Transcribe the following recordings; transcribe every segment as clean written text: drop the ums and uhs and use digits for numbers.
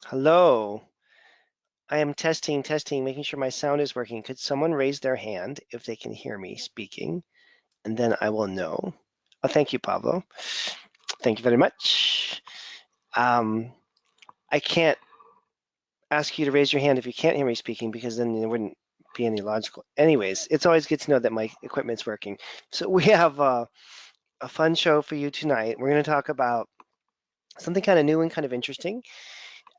Hello. I am testing, making sure my sound is working. Could someone raise their hand if they can hear me speaking? And then I will know. Oh, thank you, Pablo. Thank you very much. Um, I can't ask you to raise your hand if you can't hear me speaking because then there wouldn't be any logical. Anyways, it's always good to know that my equipment's working. So we have a fun show for you tonight. We're going to talk about something kind of new and kind of interesting.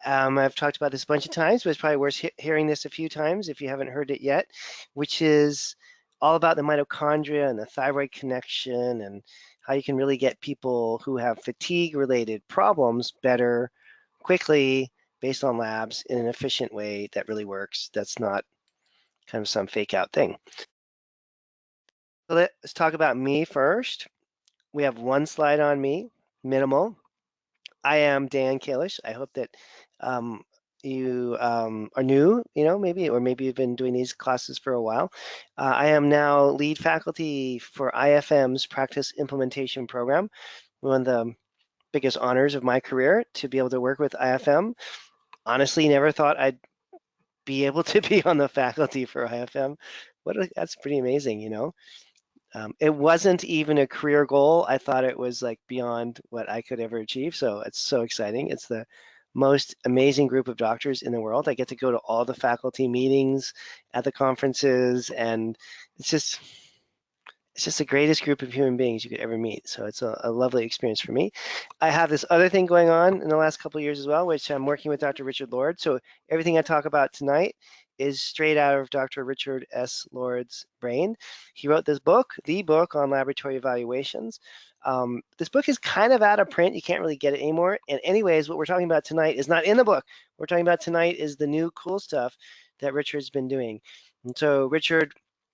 I've talked about this a bunch of times, but it's probably worth hearing this a few times if you haven't heard it yet, which is all about the mitochondria and the thyroid connection and how you can really get people who have fatigue-related problems better quickly based on labs in an efficient way that really works. That's not kind of some fake out thing. So let's talk about me first. We have one slide on me, minimal. I am Dan Kalish. I hope that um, you are new, maybe, or maybe you've been doing these classes for a while. I am now lead faculty for IFM's Practice Implementation Program, one of the biggest honors of my career to be able to work with IFM. Honestly, never thought I'd be able to be on the faculty for IFM. That's pretty amazing. It wasn't even a career goal. I thought it was like beyond what I could ever achieve. So it's so exciting. It's the most amazing group of doctors in the world. I get to go to all the faculty meetings at the conferences, and it's just it's just the greatest group of human beings you could ever meet. So it's a lovely experience for me. I have this other thing going on in the last couple of years as well, which I'm working with Dr. Richard Lord. So everything I talk about tonight is straight out of Dr. Richard S. Lord's brain. He wrote this book, the book on laboratory evaluations. This book is kind of out of print. You can't really get it anymore. And anyways, what we're talking about tonight is not in the book. What we're talking about tonight is the new cool stuff that Richard's been doing. And so Richard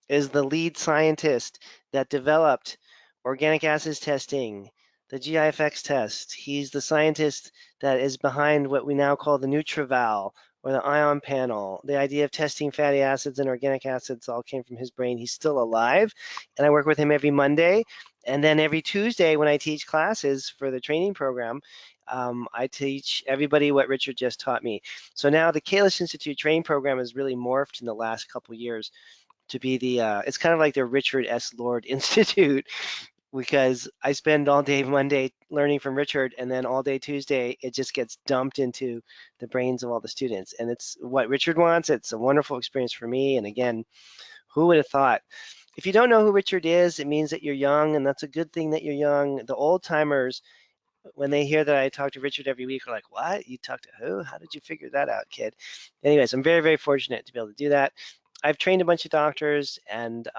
is the lead scientist that developed organic acids testing, the GIFX test. He's the scientist that is behind what we now call the NutriVal or the ion panel. The idea of testing fatty acids and organic acids all came from his brain. He's still alive, and I work with him every Monday. And then every Tuesday when I teach classes for the training program, I teach everybody what Richard just taught me. So now the Kalish Institute training program has really morphed in the last couple years to be it's kind of like the Richard S. Lord Institute because I spend all day Monday learning from Richard, and then all day Tuesday it just gets dumped into the brains of all the students. And it's what Richard wants. It's a wonderful experience for me. And again, who would have thought? If you don't know who Richard is, it means that you're young, and that's a good thing that you're young. The old timers, when they hear that I talk to Richard every week, are like, "What? You talk to who? How did you figure that out, kid?" Anyways, I'm very, very fortunate to be able to do that. I've trained a bunch of doctors, and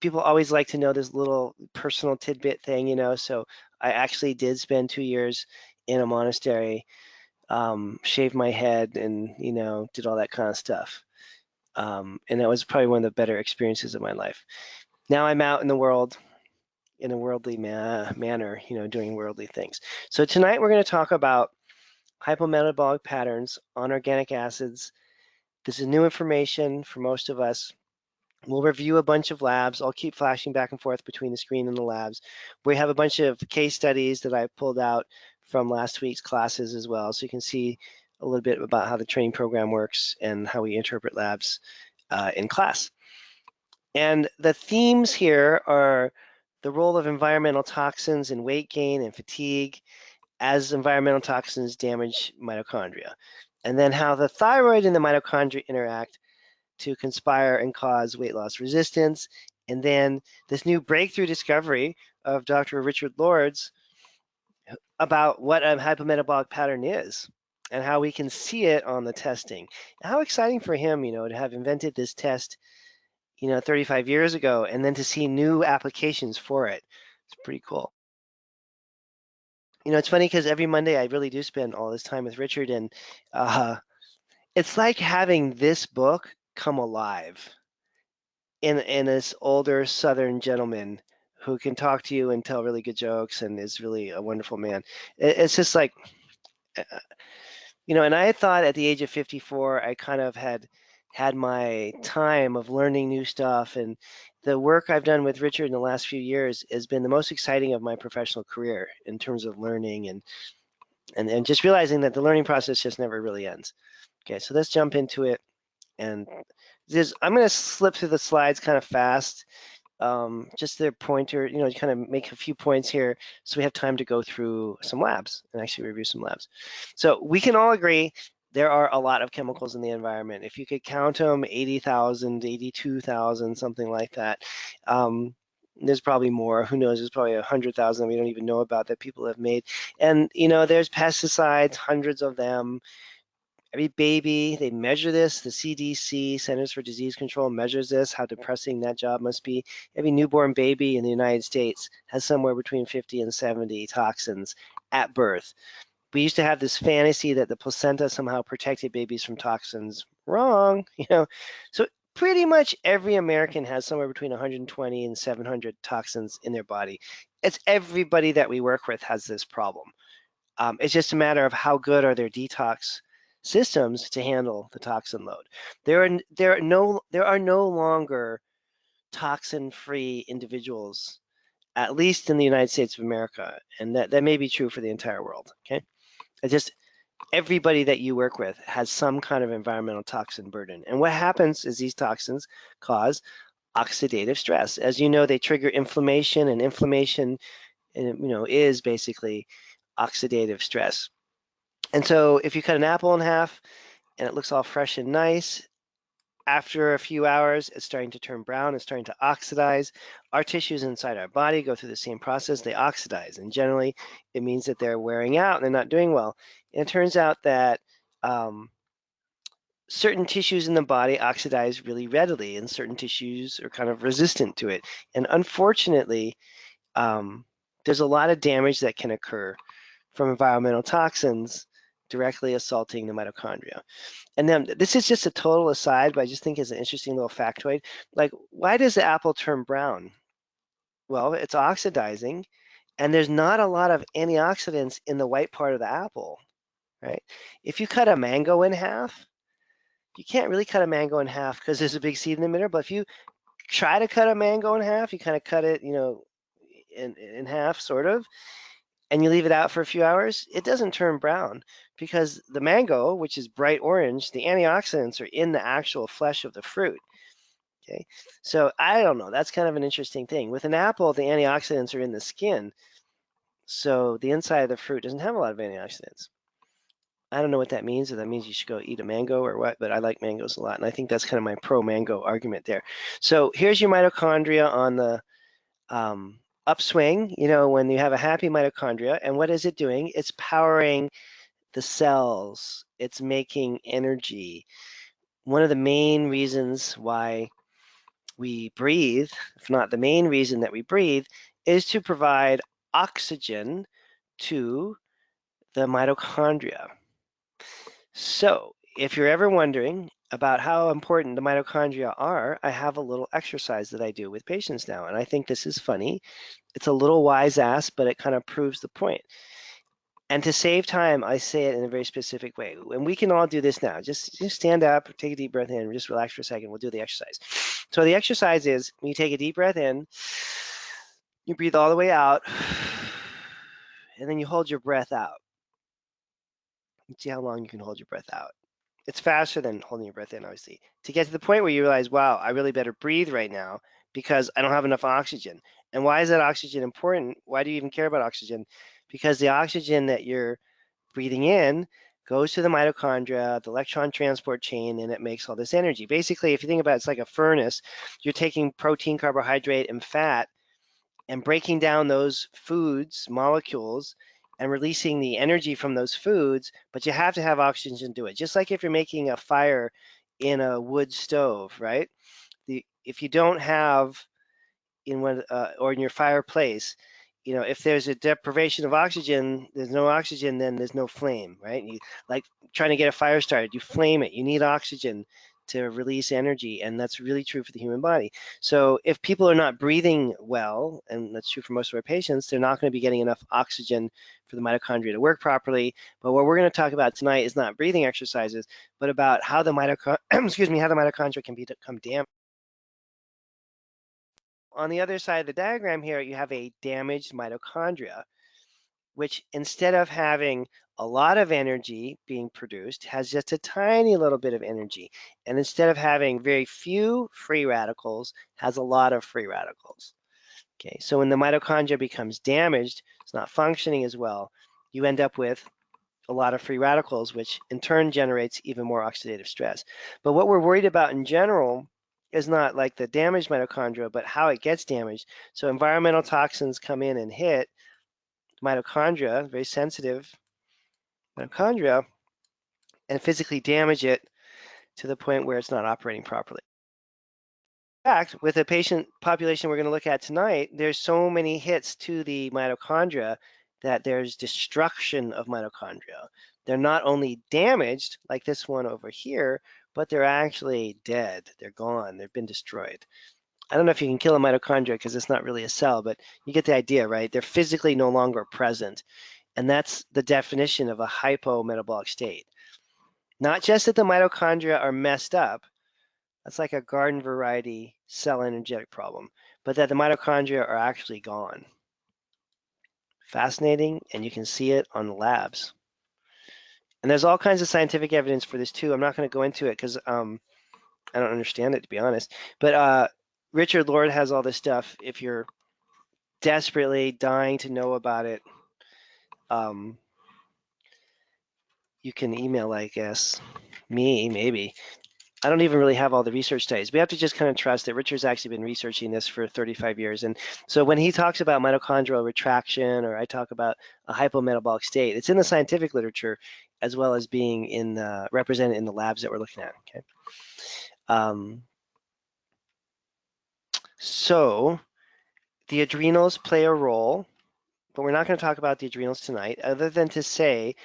people always like to know this little personal tidbit thing. So I actually did spend 2 years in a monastery, shaved my head, and did all that kind of stuff. And that was probably one of the better experiences of my life. Now I'm out in the world in a worldly manner, doing worldly things. So tonight we're going to talk about hypometabolic patterns on organic acids. This is new information for most of us. We'll review a bunch of labs. I'll keep flashing back and forth between the screen and the labs. We have a bunch of case studies that I pulled out from last week's classes as well, so you can see a little bit about how the training program works and how we interpret labs in class. And the themes here are the role of environmental toxins in weight gain and fatigue as environmental toxins damage mitochondria, and then how the thyroid and the mitochondria interact to conspire and cause weight loss resistance. And then this new breakthrough discovery of Dr. Richard Lord's about what a hypometabolic pattern is and how we can see it on the testing. How exciting for him, to have invented this test, 35 years ago, and then to see new applications for it. It's pretty cool. It's funny because every Monday I really do spend all this time with Richard, and it's like having this book come alive in this older Southern gentleman who can talk to you and tell really good jokes and is really a wonderful man. It's just like, uh, and I thought at the age of 54, I kind of had my time of learning new stuff, and the work I've done with Richard in the last few years has been the most exciting of my professional career in terms of learning. And and just realizing that the learning process just never really ends. Okay, so let's jump into it. And I'm going to slip through the slides kind of fast. Just their pointer, kind of make a few points here so we have time to go through some labs and actually review some labs. So we can all agree there are a lot of chemicals in the environment. If you could count them, 80,000, 82,000, something like that. There's probably more. Who knows? There's probably 100,000 we don't even know about that people have made. And, there's pesticides, hundreds of them. Every baby, they measure this. The CDC, Centers for Disease Control, measures this, how depressing that job must be. Every newborn baby in the United States has somewhere between 50 and 70 toxins at birth. We used to have this fantasy that the placenta somehow protected babies from toxins. Wrong, So pretty much every American has somewhere between 120 and 700 toxins in their body. It's everybody that we work with has this problem. It's just a matter of how good are their detox systems to handle the toxin load. There are no longer toxin-free individuals, at least in the United States of America, and that may be true for the entire world. Okay, it's just everybody that you work with has some kind of environmental toxin burden, and what happens is these toxins cause oxidative stress. As you know, they trigger inflammation, and inflammation, is basically oxidative stress. And so if you cut an apple in half and it looks all fresh and nice, after a few hours, it's starting to turn brown, it's starting to oxidize. Our tissues inside our body go through the same process, they oxidize. And generally, it means that they're wearing out and they're not doing well. And it turns out that certain tissues in the body oxidize really readily, and certain tissues are kind of resistant to it. And unfortunately, there's a lot of damage that can occur from environmental toxins directly assaulting the mitochondria. And then this is just a total aside, but I just think it's an interesting little factoid. Like, why does the apple turn brown? Well, it's oxidizing, and there's not a lot of antioxidants in the white part of the apple, right? If you cut a mango in half, you can't really cut a mango in half because there's a big seed in the middle, but if you try to cut a mango in half, you kind of cut it, in half, sort of, and you leave it out for a few hours, it doesn't turn brown because the mango, which is bright orange, the antioxidants are in the actual flesh of the fruit. Okay, so I don't know. That's kind of an interesting thing. With an apple, the antioxidants are in the skin, so the inside of the fruit doesn't have a lot of antioxidants. I don't know what that means, if that means you should go eat a mango or what, but I like mangoes a lot, and I think that's kind of my pro-mango argument there. So here's your mitochondria on the upswing, when you have a happy mitochondria, and what is it doing? It's powering the cells, it's making energy. One of the main reasons why we breathe, if not the main reason that we breathe, is to provide oxygen to the mitochondria. So if you're ever wondering about how important the mitochondria are, I have a little exercise that I do with patients now, and I think this is funny. It's a little wise ass, but it kind of proves the point. And to save time, I say it in a very specific way. And we can all do this now. Just stand up, take a deep breath in, just relax for a second. We'll do the exercise. So the exercise is you take a deep breath in, you breathe all the way out, and then you hold your breath out. See how long you can hold your breath out. It's faster than holding your breath in, obviously. To get to the point where you realize, wow, I really better breathe right now because I don't have enough oxygen. And why is that oxygen important? Why do you even care about oxygen? Because the oxygen that you're breathing in goes to the mitochondria, the electron transport chain, and it makes all this energy. Basically, if you think about it, it's like a furnace. You're taking protein, carbohydrate, and fat and breaking down those foods, molecules, and releasing the energy from those foods, but you have to have oxygen to do it. Just like if you're making a fire in a wood stove, right? If you don't have or in your fireplace, if there's a deprivation of oxygen, there's no oxygen, then there's no flame, right? You like trying to get a fire started, you flame it. You need oxygen to release energy, and that's really true for the human body. So if people are not breathing well, and that's true for most of our patients, they're not going to be getting enough oxygen for the mitochondria to work properly. But what we're going to talk about tonight is not breathing exercises, but about how the mitochondria can become damaged. On the other side of the diagram here, you have a damaged mitochondria. which instead of having a lot of energy being produced, has just a tiny little bit of energy. And instead of having very few free radicals, has a lot of free radicals. Okay, so when the mitochondria becomes damaged, it's not functioning as well, you end up with a lot of free radicals, which in turn generates even more oxidative stress. But what we're worried about in general is not like the damaged mitochondria, but how it gets damaged. So environmental toxins come in and hit mitochondria, very sensitive mitochondria, and physically damage it to the point where it's not operating properly. In fact, with the patient population we're going to look at tonight, there's so many hits to the mitochondria that there's destruction of mitochondria. They're not only damaged, like this one over here, but they're actually dead. They're gone. They've been destroyed. I don't know if you can kill a mitochondria because it's not really a cell, but you get the idea, right? They're physically no longer present. And that's the definition of a hypometabolic state. Not just that the mitochondria are messed up, that's like a garden variety cell energetic problem, but that the mitochondria are actually gone. Fascinating, and you can see it on the labs. And there's all kinds of scientific evidence for this too. I'm not going to go into it because I don't understand it, to be honest. But Richard Lord has all this stuff. If you're desperately dying to know about it, you can email, I guess, me, maybe. I don't even really have all the research studies. We have to just kind of trust that Richard's actually been researching this for 35 years. And so when he talks about mitochondrial retraction, or I talk about a hypometabolic state, it's in the scientific literature as well as being in represented in the labs that we're looking at. Okay. So the adrenals play a role, but we're not going to talk about the adrenals tonight, other than to say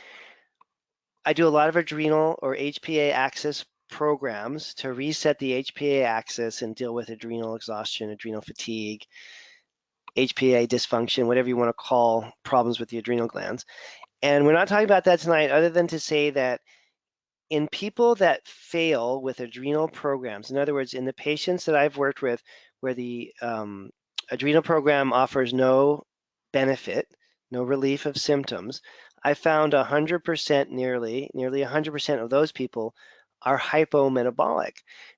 I do a lot of adrenal or HPA axis programs to reset the HPA axis and deal with adrenal exhaustion, adrenal fatigue, HPA dysfunction, whatever you want to call problems with the adrenal glands. And we're not talking about that tonight, other than to say that in people that fail with adrenal programs, in other words, in the patients that I've worked with where the adrenal program offers no benefit, no relief of symptoms, I found 100%, nearly 100% of those people are hypometabolic,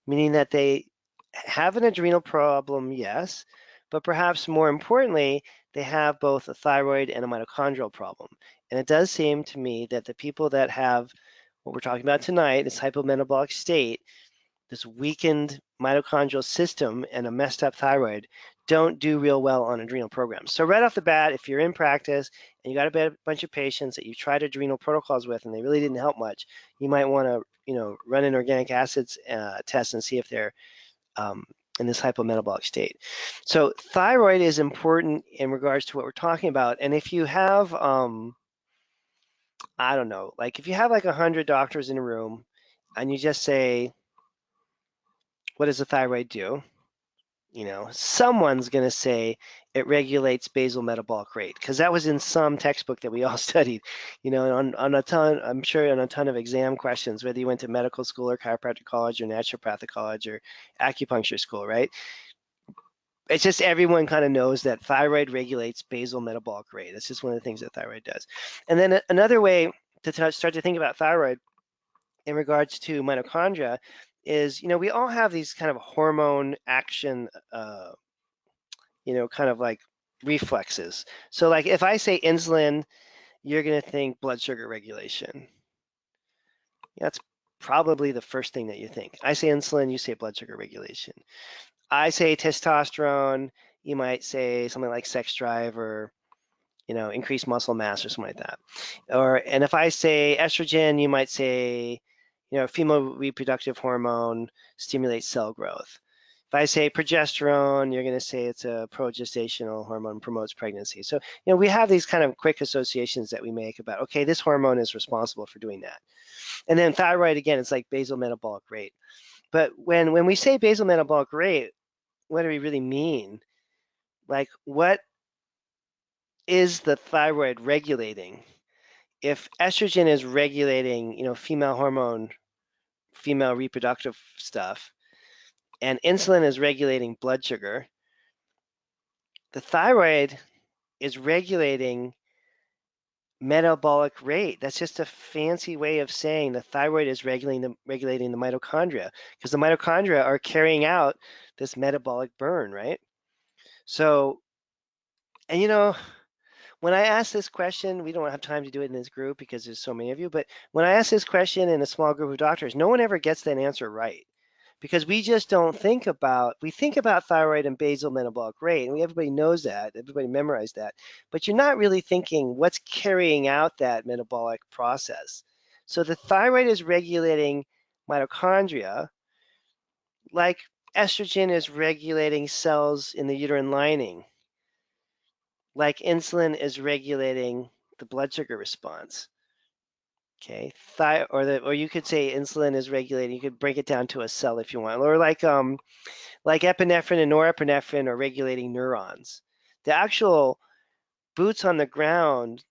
meaning that they have an adrenal problem, yes, but perhaps more importantly, they have both a thyroid and a mitochondrial problem. And it does seem to me that the people that have what we're talking about tonight, this hypometabolic state, this weakened mitochondrial system and a messed up thyroid, don't do real well on adrenal programs. So right off the bat, if you're in practice and you got a bunch of patients that you tried adrenal protocols with and they really didn't help much, you might want to run an organic acids test and see if they're in this hypometabolic state. So thyroid is important in regards to what we're talking about. And if you have, I don't know, like if you have like 100 doctors in a room and you just say, what does the thyroid do? Someone's going to say it regulates basal metabolic rate because that was in some textbook that we all studied, on a ton, I'm sure on a ton of exam questions, whether you went to medical school or chiropractic college or naturopathic college or acupuncture school, right? It's just everyone kind of knows that thyroid regulates basal metabolic rate. That's just one of the things that thyroid does. And then another way to start to think about thyroid in regards to mitochondria is, we all have these kind of hormone action, kind of like reflexes. So like if I say insulin, you're going to think blood sugar regulation. That's probably the first thing that you think. I say insulin, you say blood sugar regulation. I say testosterone, you might say something like sex drive or increased muscle mass or something like that. And if I say estrogen, you might say, female reproductive hormone stimulates cell growth. If I say progesterone, you're going to say it's a progestational hormone, promotes pregnancy. So, we have these kind of quick associations that we make about, okay, this hormone is responsible for doing that. And then thyroid, again, it's like basal metabolic rate. But when we say basal metabolic rate, what do we really mean? Like, what is the thyroid regulating? If estrogen is regulating, female hormone, female reproductive stuff, and insulin is regulating blood sugar, the thyroid is regulating metabolic rate. That's just a fancy way of saying the thyroid is regulating the mitochondria, because the mitochondria are carrying out this metabolic burn, right? So, and when I ask this question, we don't have time to do it in this group because there's so many of you, but when I ask this question in a small group of doctors, no one ever gets that answer right, because we just don't think about, we think about thyroid and basal metabolic rate, and everybody knows that, everybody memorized that, but you're not really thinking what's carrying out that metabolic process. So the thyroid is regulating mitochondria, like estrogen is regulating cells in the uterine lining, like insulin is regulating the blood sugar response. Okay, or you could say insulin is regulating. You could break it down to a cell if you want, or like epinephrine and norepinephrine are regulating neurons. The actual boots on the ground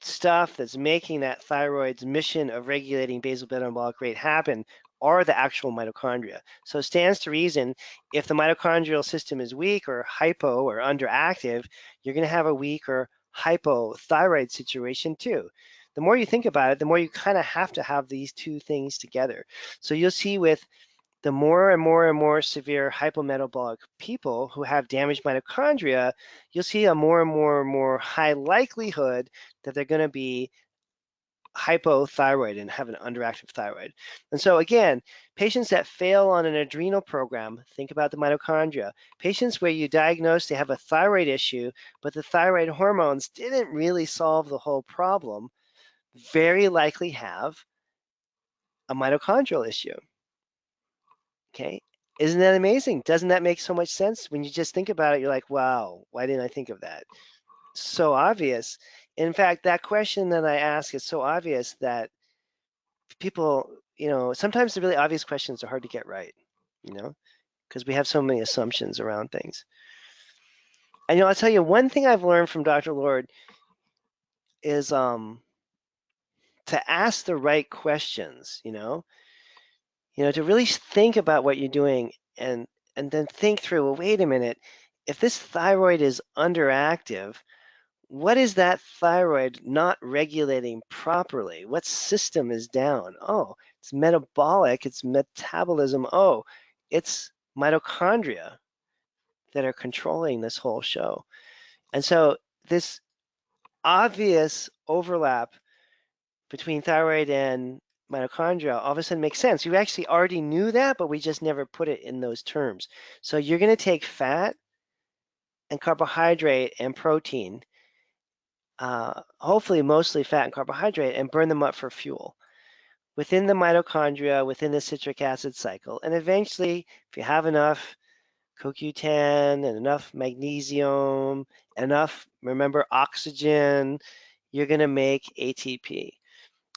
stuff that's making that thyroid's mission of regulating basal metabolic rate happen are the actual mitochondria. So it stands to reason if the mitochondrial system is weak or hypo or underactive, you're going to have a weak or hypothyroid situation too. The more you think about it, the more you kind of have to have these two things together. So you'll see with the more and more and more severe hypometabolic people who have damaged mitochondria, you'll see a more and more and more high likelihood that they're going to be hypothyroid and have an underactive thyroid. And so again, patients that fail on an adrenal program, think about the mitochondria. Patients where you diagnose they have a thyroid issue, but the thyroid hormones didn't really solve the whole problem, very likely have a mitochondrial issue. Okay. Isn't that amazing? Doesn't that make so much sense? When you just think about it, you're like, wow, why didn't I think of that? So obvious. In fact, that question that I ask is so obvious that people, sometimes the really obvious questions are hard to get right, because we have so many assumptions around things. And I'll tell you one thing I've learned from Dr. Lord is to ask the right questions, to really think about what you're doing and then think through, well, wait a minute, if this thyroid is underactive, what is that thyroid not regulating properly? What system is down? Oh, it's metabolic, it's metabolism. Oh, it's mitochondria that are controlling this whole show. And so this obvious overlap between thyroid and mitochondria all of a sudden makes sense. We actually already knew that, but we just never put it in those terms. So you're going to take fat and carbohydrate and protein, hopefully mostly fat and carbohydrate, and burn them up for fuel within the mitochondria, within the citric acid cycle. And eventually, if you have enough CoQ10 and enough magnesium, enough, remember, oxygen, you're going to make ATP.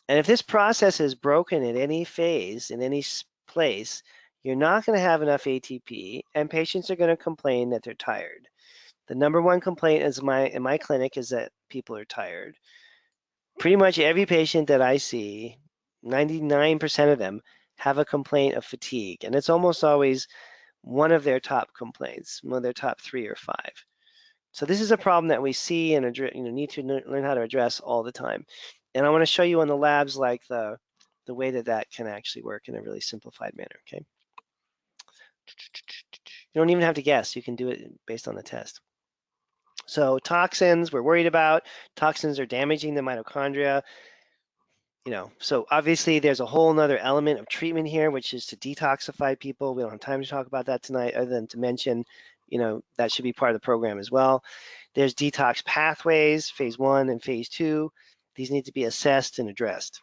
And if this process is broken at any phase, in any place, you're not going to have enough ATP, and patients are going to complain that they're tired. The number one complaint in my clinic is that people are tired. Pretty much every patient that I see, 99% of them, have a complaint of fatigue, and it's almost always one of their top complaints, one of their top 3 or 5. So this is a problem that we see and need to learn how to address all the time. And I want to show you on the labs like the way that can actually work in a really simplified manner. Okay. You don't even have to guess. You can do it based on the test. So toxins we're worried about. Toxins are damaging the mitochondria. So obviously there's a whole nother element of treatment here, which is to detoxify people. We don't have time to talk about that tonight, other than to mention, that should be part of the program as well. There's detox pathways, phase 1 and phase 2. These need to be assessed and addressed.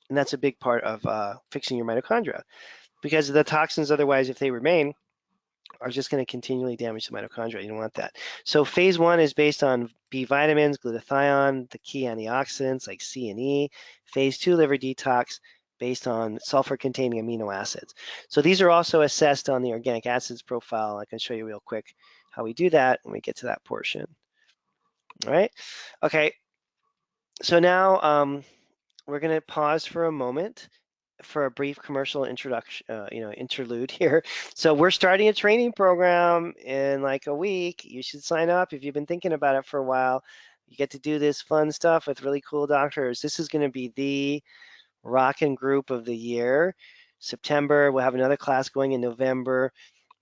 And that's a big part of fixing your mitochondria, because the toxins, otherwise, if they remain, are just going to continually damage the mitochondria. You don't want that. So phase 1 is based on B vitamins, glutathione, the key antioxidants like C and E. Phase 2, liver detox, based on sulfur-containing amino acids. So these are also assessed on the organic acids profile. I can show you real quick how we do that when we get to that portion. All right. Okay. So now we're going to pause for a moment for a brief commercial introduction, interlude here. So we're starting a training program in like a week. You should sign up if you've been thinking about it for a while. You get to do this fun stuff with really cool doctors. This is going to be the rockin' group of the year. September, we'll have another class going in November.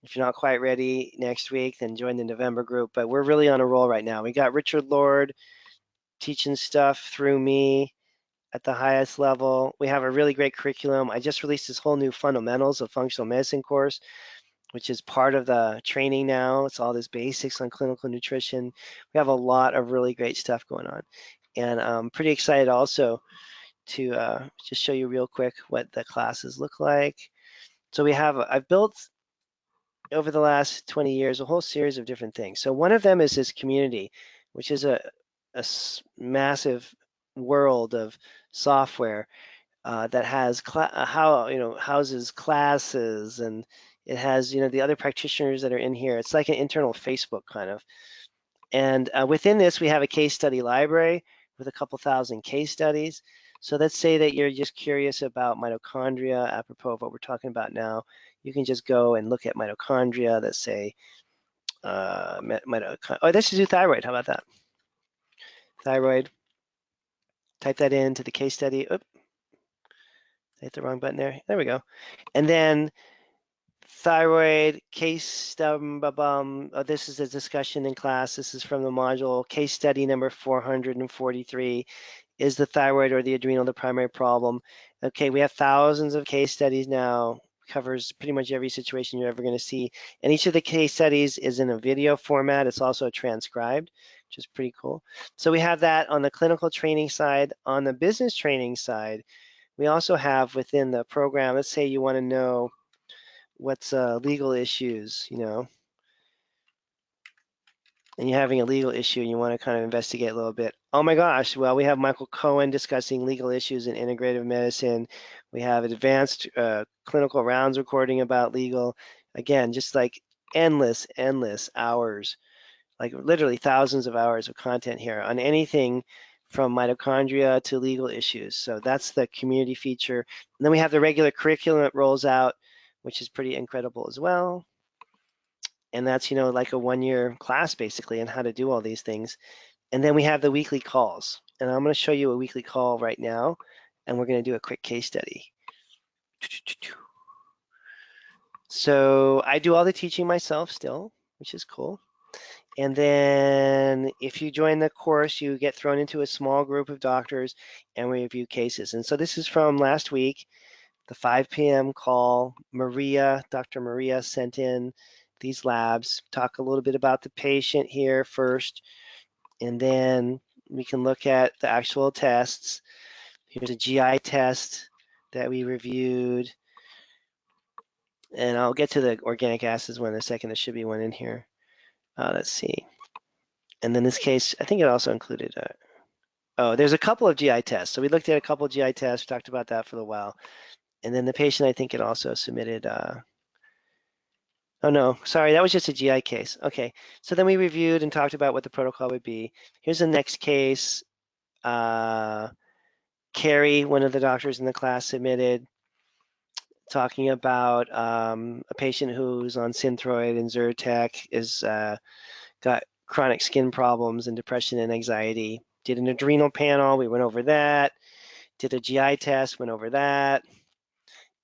If you're not quite ready next week, then join the November group. But we're really on a roll right now. We got Richard Lord teaching stuff through me at the highest level. We have a really great curriculum. I just released this whole new Fundamentals of Functional Medicine course, which is part of the training now. It's all this basics on clinical nutrition. We have a lot of really great stuff going on. And I'm pretty excited also to just show you real quick what the classes look like. So I've built over the last 20 years a whole series of different things. So one of them is this community, which is a massive world of software that has houses classes, and it has the other practitioners that are in here. It's like an internal Facebook kind of. And within this, we have a case study library with a couple thousand case studies. So let's say that you're just curious about mitochondria, apropos of what we're talking about now. You can just go and look at mitochondria. Let's say, let's just do thyroid. How about that? Thyroid. Type that into the case study. Oop, I hit the wrong button there. There we go. And then thyroid case, this is a discussion in class. This is from the module. Case study number 443. Is the thyroid or the adrenal the primary problem? Okay, we have thousands of case studies now. Covers pretty much every situation you're ever going to see. And each of the case studies is in a video format. It's also transcribed, which is pretty cool. So we have that on the clinical training side. On the business training side, we also have within the program, let's say you want to know what's legal issues, and you're having a legal issue and you want to kind of investigate a little bit. Oh my gosh, well, we have Michael Cohen discussing legal issues in integrative medicine. We have advanced clinical rounds recording about legal. Again, just like endless hours, like literally thousands of hours of content here on anything from mitochondria to legal issues. So that's the community feature. And then we have the regular curriculum that rolls out, which is pretty incredible as well. And that's, like a one-year class basically on how to do all these things. And then we have the weekly calls. And I'm going to show you a weekly call right now, and we're going to do a quick case study. So I do all the teaching myself still, which is cool. And then if you join the course, you get thrown into a small group of doctors and we review cases. And so this is from last week, the 5 p.m. call. Dr. Maria sent in these labs. Talk a little bit about the patient here first, and then we can look at the actual tests. Here's a GI test that we reviewed, and I'll get to the organic acids one in a second. There should be one in here. Let's see. And then this case, I think it also included, there's a couple of GI tests. So we looked at a couple of GI tests, talked about that for a while. And then the patient, I think it also submitted, oh no, sorry, that was just a GI case. Okay, so then we reviewed and talked about what the protocol would be. Here's the next case. Carrie, one of the doctors in the class, submitted talking about a patient who's on Synthroid and Zyrtec, is got chronic skin problems and depression and anxiety. Did an adrenal panel, we went over that. Did a GI test, went over that.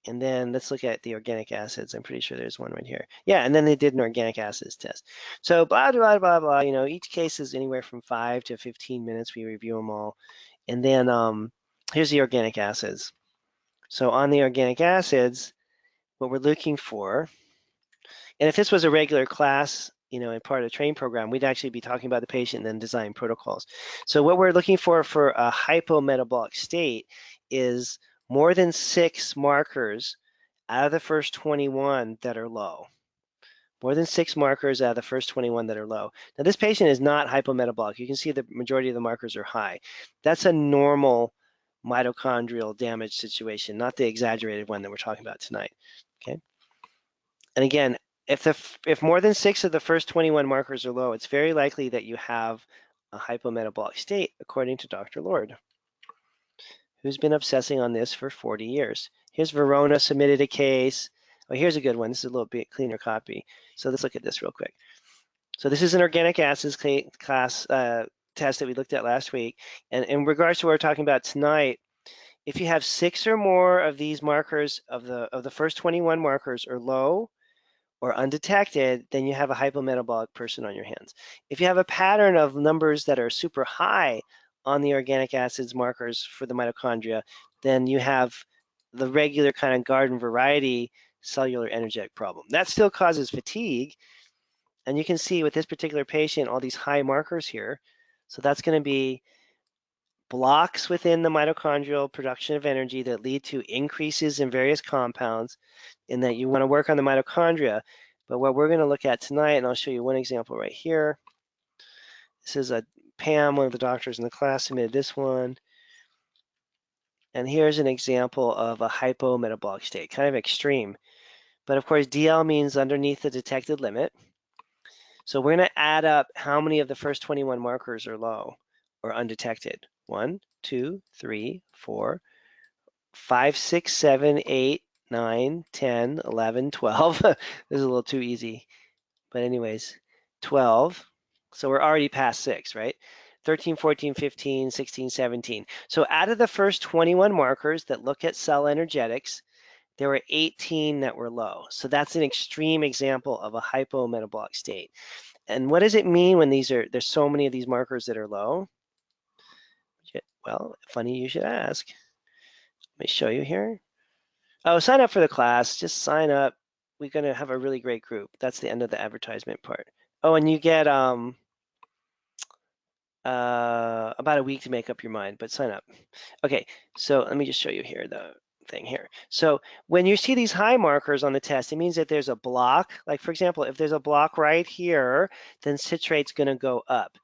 And then let's look at the organic acids. I'm pretty sure there's one right here. Yeah, and then they did an organic acids test. So blah, blah, blah, blah, each case is anywhere from 5 to 15 minutes. We review them all. And then here's the organic acids. So on the organic acids, what we're looking for, and if this was a regular class, and part of the training program, we'd actually be talking about the patient and then design protocols. So what we're looking for a hypometabolic state is more than 6 markers out of the first 21 that are low. More than 6 markers out of the first 21 that are low. Now this patient is not hypometabolic. You can see the majority of the markers are high. That's a normal mitochondrial damage situation, not the exaggerated one that we're talking about tonight. Okay. And again, if more than 6 of the first 21 markers are low, it's very likely that you have a hypometabolic state, according to Dr. Lord, who's been obsessing on this for 40 years. Here's Verona submitted a case. Oh, here's a good one. This is a little bit cleaner copy. So let's look at this real quick. So this is an organic acids class test that we looked at last week. And in regards to what we're talking about tonight, if you have 6 or more of these markers of the first 21 markers are low or undetected, then you have a hypometabolic person on your hands. If you have a pattern of numbers that are super high on the organic acids markers for the mitochondria, then you have the regular kind of garden variety cellular energetic problem. That still causes fatigue. And you can see with this particular patient, all these high markers here. So that's going to be blocks within the mitochondrial production of energy that lead to increases in various compounds, and that you want to work on the mitochondria. But what we're going to look at tonight, and I'll show you one example right here. This is a Pam, one of the doctors in the class, submitted this one. And here's an example of a hypometabolic state, kind of extreme. But of course, DL means underneath the detected limit. So we're going to add up how many of the first 21 markers are low or undetected. 1, 2, 3, 4, 5, 6, 7, 8, 9, 10, 11, 12. This is a little too easy. But anyways, 12. So we're already past 6, right? 13, 14, 15, 16, 17. So out of the first 21 markers that look at cell energetics, there were 18 that were low. So that's an extreme example of a hypometabolic state. And what does it mean when there's so many of these markers that are low? Well, funny you should ask. Let me show you here. Oh, sign up for the class. Just sign up. We're going to have a really great group. That's the end of the advertisement part. Oh, and you get about a week to make up your mind, but sign up. Okay, so let me just show you here the thing here. So when you see these high markers on the test, it means that there's a block. Like for example, if there's a block right here, then citrate's going to go up.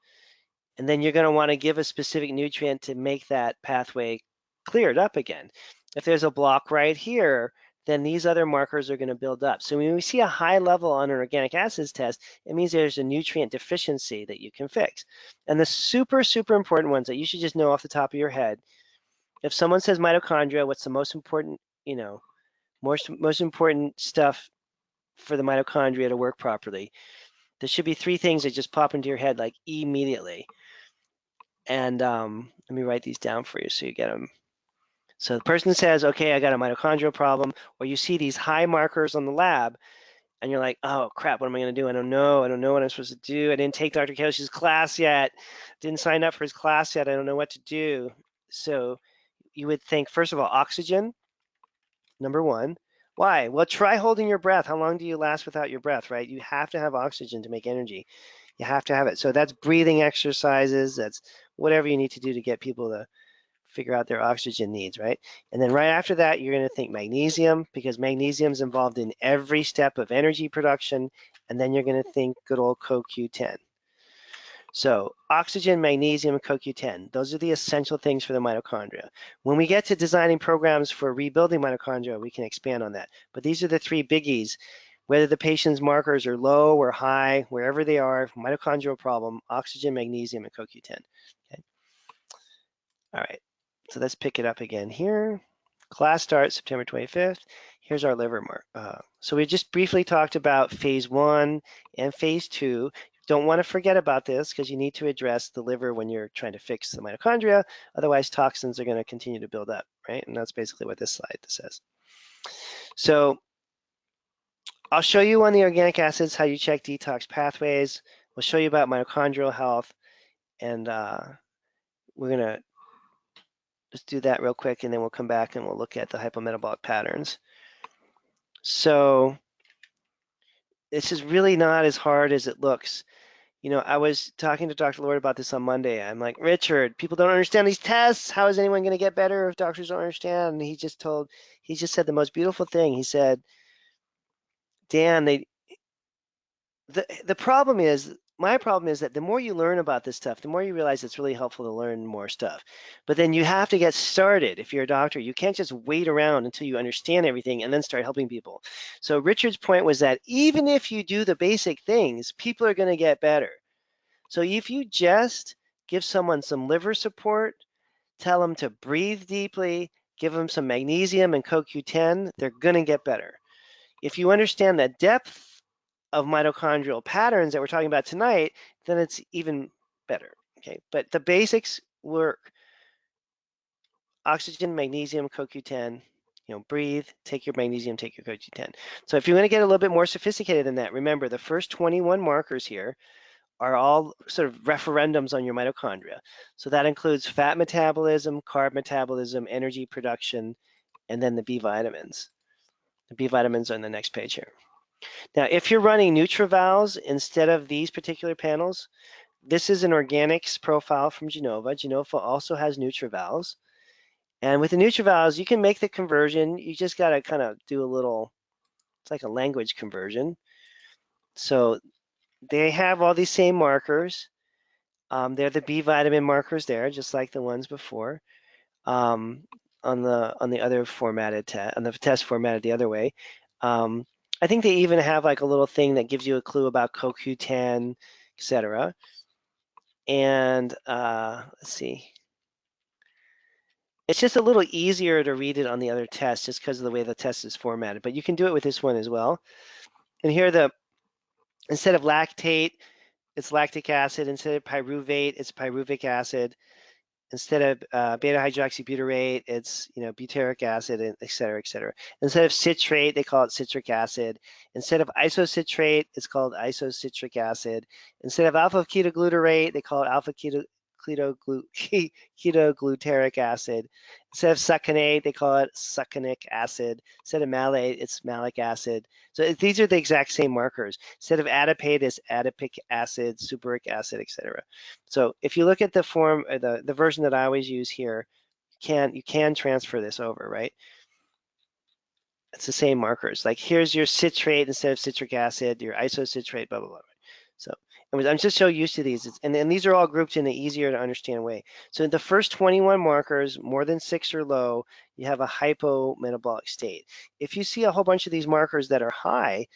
And then you're going to want to give a specific nutrient to make that pathway cleared up again. If there's a block right here, then these other markers are going to build up. So when we see a high level on an organic acids test, it means there's a nutrient deficiency that you can fix. And the super, super important ones that you should just know off the top of your head, if someone says mitochondria, what's the most important, most important stuff for the mitochondria to work properly? There should be 3 things that just pop into your head like immediately. And let me write these down for you so you get them. So the person says, okay, I got a mitochondrial problem, or you see these high markers on the lab, and you're like, oh crap, what am I going to do? I don't know what I'm supposed to do. I didn't take Dr. Kalish's class yet, didn't sign up for his class yet. I don't know what to do. So you would think, first of all, oxygen, number 1. Why? Well, try holding your breath. How long do you last without your breath, right? You have to have oxygen to make energy. You have to have it. So that's breathing exercises. That's whatever you need to do to get people to figure out their oxygen needs, right? And then right after that, you're going to think magnesium, because magnesium is involved in every step of energy production. And then you're going to think good old CoQ10. So oxygen, magnesium, and CoQ10, those are the essential things for the mitochondria. When we get to designing programs for rebuilding mitochondria, we can expand on that. But these are the 3 biggies. Whether the patient's markers are low or high, wherever they are, mitochondrial problem, oxygen, magnesium, and CoQ10. Okay. All right, so let's pick it up again here. Class starts September 25th. Here's our liver mark. So we just briefly talked about phase 1 and phase 2. Don't want to forget about this because you need to address the liver when you're trying to fix the mitochondria. Otherwise, toxins are going to continue to build up, right? And that's basically what this slide says. So I'll show you on the organic acids how you check detox pathways. We'll show you about mitochondrial health, and we're going to just do that real quick, and then we'll come back and we'll look at the hypometabolic patterns. So this is really not as hard as it looks. You know, I was talking to Dr. Lord about this on Monday. I'm like, Richard, people don't understand these tests. How is anyone going to get better if doctors don't understand? And he just said the most beautiful thing. He said, Dan, the problem is, my problem is that the more you learn about this stuff, the more you realize it's really helpful to learn more stuff. But then you have to get started if you're a doctor. You can't just wait around until you understand everything and then start helping people. So Richard's point was that even if you do the basic things, people are going to get better. So if you just give someone some liver support, tell them to breathe deeply, give them some magnesium and CoQ10, they're going to get better. If you understand the depth of mitochondrial patterns that we're talking about tonight, then it's even better. Okay, but the basics work. Oxygen, magnesium, CoQ10, breathe, take your magnesium, take your CoQ10. So if you want to get a little bit more sophisticated than that, remember the first 21 markers here are all sort of referendums on your mitochondria. So that includes fat metabolism, carb metabolism, energy production, and then the B vitamins. The B vitamins are on the next page here. Now, if you're running NutriVals instead of these particular panels, this is an organics profile from Genova. Genova also has NutriVals. And with the NutriVals, you can make the conversion. You just got to kind of do a little, it's like a language conversion. So they have all these same markers. They're the B vitamin markers there, just like the ones before. On the other formatted test, on the test formatted the other way. I think they even have like a little thing that gives you a clue about CoQ10, etc. And let's see. It's just a little easier to read it on the other test just because of the way the test is formatted, but you can do it with this one as well. And here instead of lactate, it's lactic acid. Instead of pyruvate, it's pyruvic acid. Instead of beta hydroxybutyrate, it's butyric acid, and et cetera, et cetera. Instead of citrate, they call it citric acid. Instead of isocitrate, it's called isocitric acid. Instead of alpha ketoglutarate, they call it alpha ketogluteric acid. Instead of succinate, they call it succinic acid. Instead of malate, it's malic acid. So these are the exact same markers. Instead of adipate, it's adipic acid, sucric acid, etc. So if you look at the form, the version that I always use here, you can transfer this over, right? It's the same markers. Like here's your citrate instead of citric acid, your isocitrate, blah, blah, blah. So I'm just so used to these. And these are all grouped in an easier to understand way. So in the first 21 markers, more than 6 or low, you have a hypometabolic state. If you see a whole bunch of these markers that are high,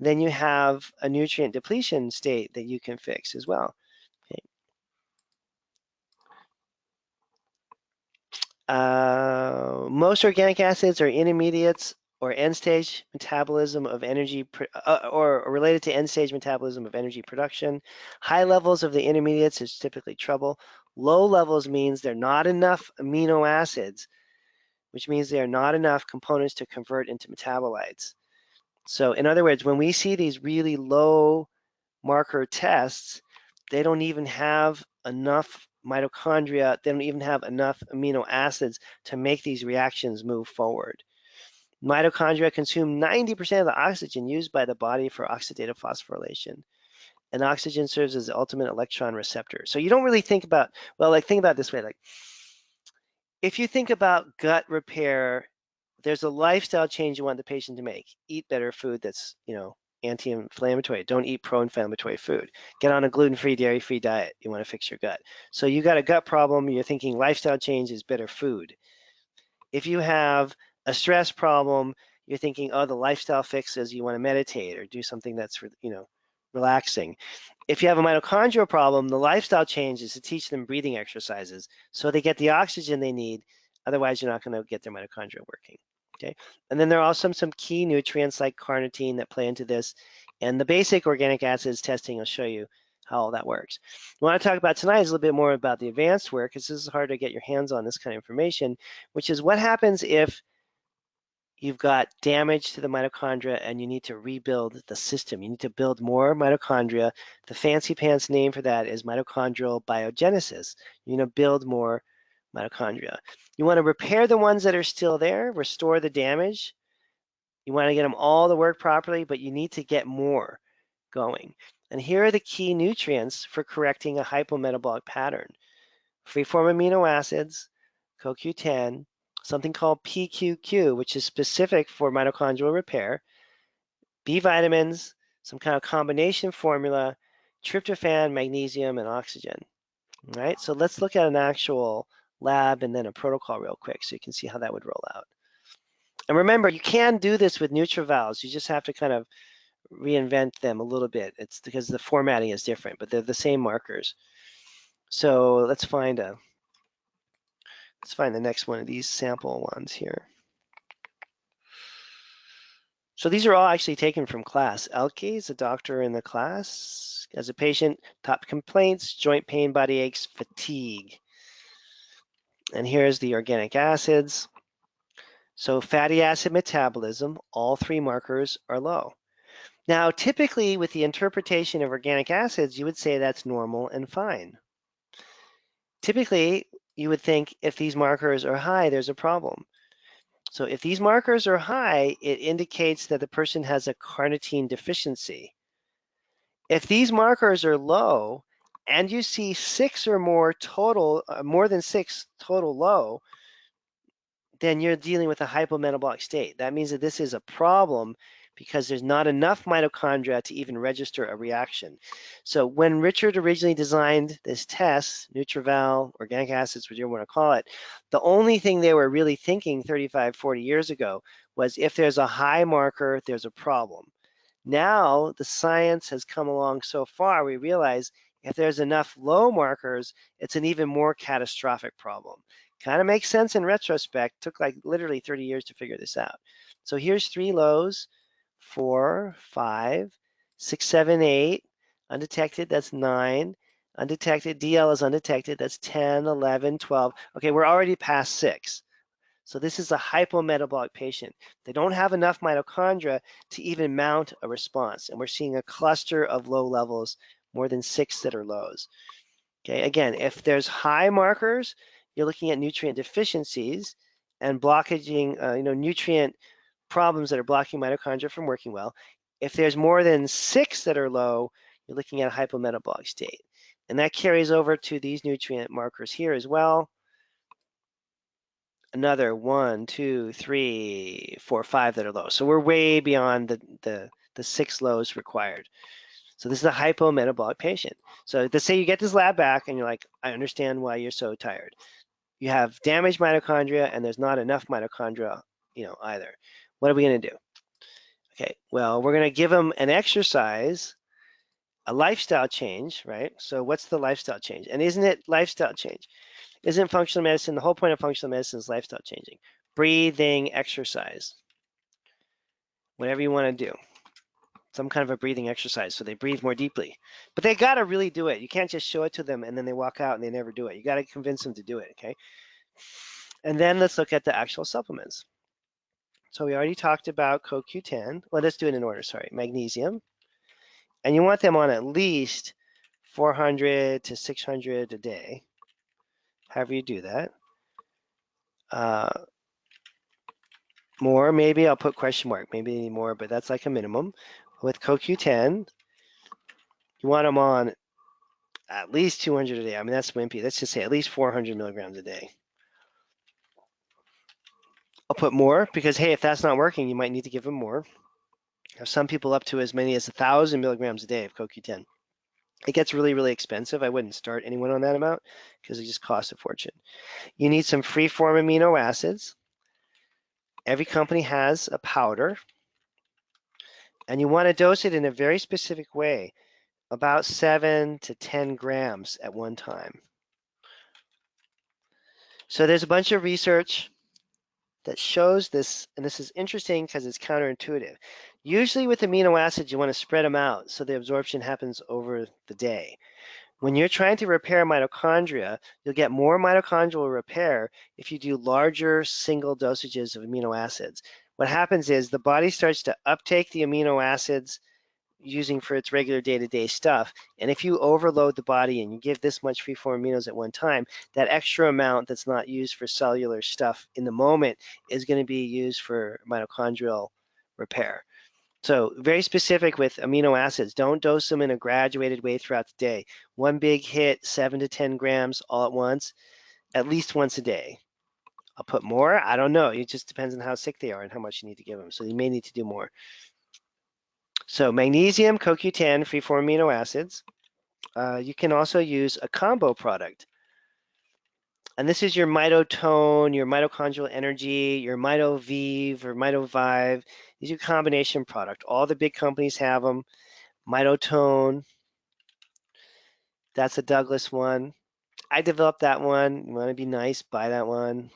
then you have a nutrient depletion state that you can fix as well. Okay. Most organic acids are intermediates or end-stage metabolism of energy, or related to end-stage metabolism of energy production. High levels of the intermediates is typically trouble. Low levels means there are not enough amino acids, which means there are not enough components to convert into metabolites. So in other words, when we see these really low marker tests, they don't even have enough mitochondria, they don't even have enough amino acids to make these reactions move forward. Mitochondria consume 90% of the oxygen used by the body for oxidative phosphorylation. And oxygen serves as the ultimate electron receptor. So you don't really think about, well, like think about it this way, like if you think about gut repair, there's a lifestyle change you want the patient to make. Eat better food that's, anti-inflammatory. Don't eat pro-inflammatory food. Get on a gluten-free, dairy-free diet. You want to fix your gut. So you got a gut problem, you're thinking lifestyle change is better food. If you have a stress problem, you're thinking, oh, the lifestyle fix is you want to meditate or do something that's, relaxing. If you have a mitochondrial problem, the lifestyle change is to teach them breathing exercises so they get the oxygen they need. Otherwise, you're not going to get their mitochondria working. Okay. And then there are also some key nutrients like carnitine that play into this. And the basic organic acids testing will show you how all that works. What I want to talk about tonight is a little bit more about the advanced work, because this is hard to get your hands on this kind of information, which is what happens if you've got damage to the mitochondria and you need to rebuild the system. You need to build more mitochondria. The fancy pants name for that is mitochondrial biogenesis. You need to build more mitochondria. You want to repair the ones that are still there, restore the damage. You want to get them all to work properly, but you need to get more going. And here are the key nutrients for correcting a hypometabolic pattern. Free-form amino acids, CoQ10, something called PQQ, which is specific for mitochondrial repair, B vitamins, some kind of combination formula, tryptophan, magnesium, and oxygen. All right, so let's look at an actual lab and then a protocol real quick so you can see how that would roll out. And remember, you can do this with NutriVals. You just have to kind of reinvent them a little bit. It's because the formatting is different, but they're the same markers. So let's find the next one of these sample ones here. So these are all actually taken from class. Elke is a doctor in the class. As a patient, top complaints, joint pain, body aches, fatigue. And here's the organic acids. So fatty acid metabolism, all three markers are low. Now, typically with the interpretation of organic acids, you would say that's normal and fine. Typically, you would think if these markers are high, there's a problem. So if these markers are high, it indicates that the person has a carnitine deficiency. If these markers are low and you see six or more total, more than six total low, then you're dealing with a hypometabolic state. That means that this is a problem because there's not enough mitochondria to even register a reaction. So when Richard originally designed this test, Nutrival, organic acids, whatever you want to call it, the only thing they were really thinking 35, 40 years ago was if there's a high marker, there's a problem. Now the science has come along so far, we realize if there's enough low markers, it's an even more catastrophic problem. Kind of makes sense in retrospect. Took like literally 30 years to figure this out. So here's three lows, 4, 5, 6, 7, 8. Undetected, that's 9. Undetected, DL is undetected, that's 10, 11, 12. Okay, we're already past 6. So this is a hypometabolic patient. They don't have enough mitochondria to even mount a response. And we're seeing a cluster of low levels, more than 6 that are lows. Okay, again, if there's high markers, you're looking at nutrient deficiencies and blockaging, nutrient problems that are blocking mitochondria from working well. If there's more than 6 that are low, you're looking at a hypometabolic state. And that carries over to these nutrient markers here as well. Another 1, 2, 3, 4, 5 that are low. So we're way beyond the 6 lows required. So this is a hypometabolic patient. So let's say you get this lab back and you're like, I understand why you're so tired. You have damaged mitochondria and there's not enough mitochondria, either. What are we going to do? Okay, well, we're going to give them an exercise, a lifestyle change, right? So what's the lifestyle change? And isn't it lifestyle change? Isn't functional medicine, the whole point of functional medicine is lifestyle changing. Breathing exercise, whatever you want to do. Some kind of a breathing exercise so they breathe more deeply. But they got to really do it. You can't just show it to them and then they walk out and they never do it. You got to convince them to do it, okay? And then let's look at the actual supplements. So we already talked about CoQ10. Well, let's do it in order, sorry. Magnesium. And you want them on at least 400 to 600 a day, however you do that. More, maybe I'll put question mark, maybe more, but that's like a minimum. With CoQ10, you want them on at least 200 a day. I mean, that's wimpy. Let's just say at least 400 milligrams a day. I'll put more because, hey, if that's not working, you might need to give them more. Have some people up to as many as 1,000 milligrams a day of CoQ10. It gets really, really expensive. I wouldn't start anyone on that amount because it just costs a fortune. You need some free-form amino acids. Every company has a powder. And you want to dose it in a very specific way, about 7 to 10 grams at one time. So there's a bunch of research that shows this, and this is interesting because it's counterintuitive. Usually with amino acids, you want to spread them out so the absorption happens over the day. When you're trying to repair mitochondria, you'll get more mitochondrial repair if you do larger single dosages of amino acids. What happens is the body starts to uptake the amino acids using for its regular day-to-day stuff. And if you overload the body and you give this much free-form aminos at one time, that extra amount that's not used for cellular stuff in the moment is going to be used for mitochondrial repair. So very specific with amino acids. Don't dose them in a graduated way throughout the day. One big hit, 7 to 10 grams all at once, at least once a day. I'll put more. I don't know. It just depends on how sick they are and how much you need to give them. So you may need to do more. So magnesium, CoQ10, free-form amino acids. You can also use a combo product. And this is your Mitotone, your Mitochondrial Energy, your MitoVive or MitoVive. These are combination product. All the big companies have them. Mitotone, that's a Douglas one. I developed that one. You want to be nice, buy that one.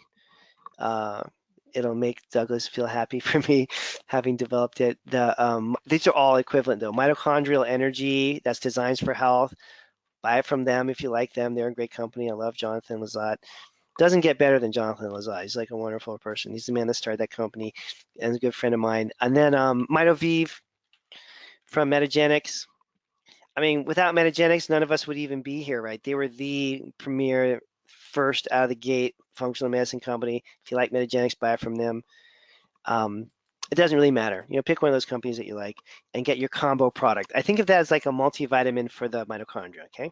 it'll make Douglas feel happy for me having developed it. These are all equivalent though. Mitochondrial Energy, that's Designs for Health. Buy it from them if you like them. They're a great company. I love Jonathan Lazat. Doesn't get better than Jonathan Lazat. He's like a wonderful person. He's the man that started that company and a good friend of mine. And then Mitoviv from Metagenics. I mean, without Metagenics, none of us would even be here, right? They were the premier, first out of the gate functional medicine company. If you like Metagenics, buy it from them. It doesn't really matter. Pick one of those companies that you like and get your combo product. I think of that as like a multivitamin for the mitochondria, okay?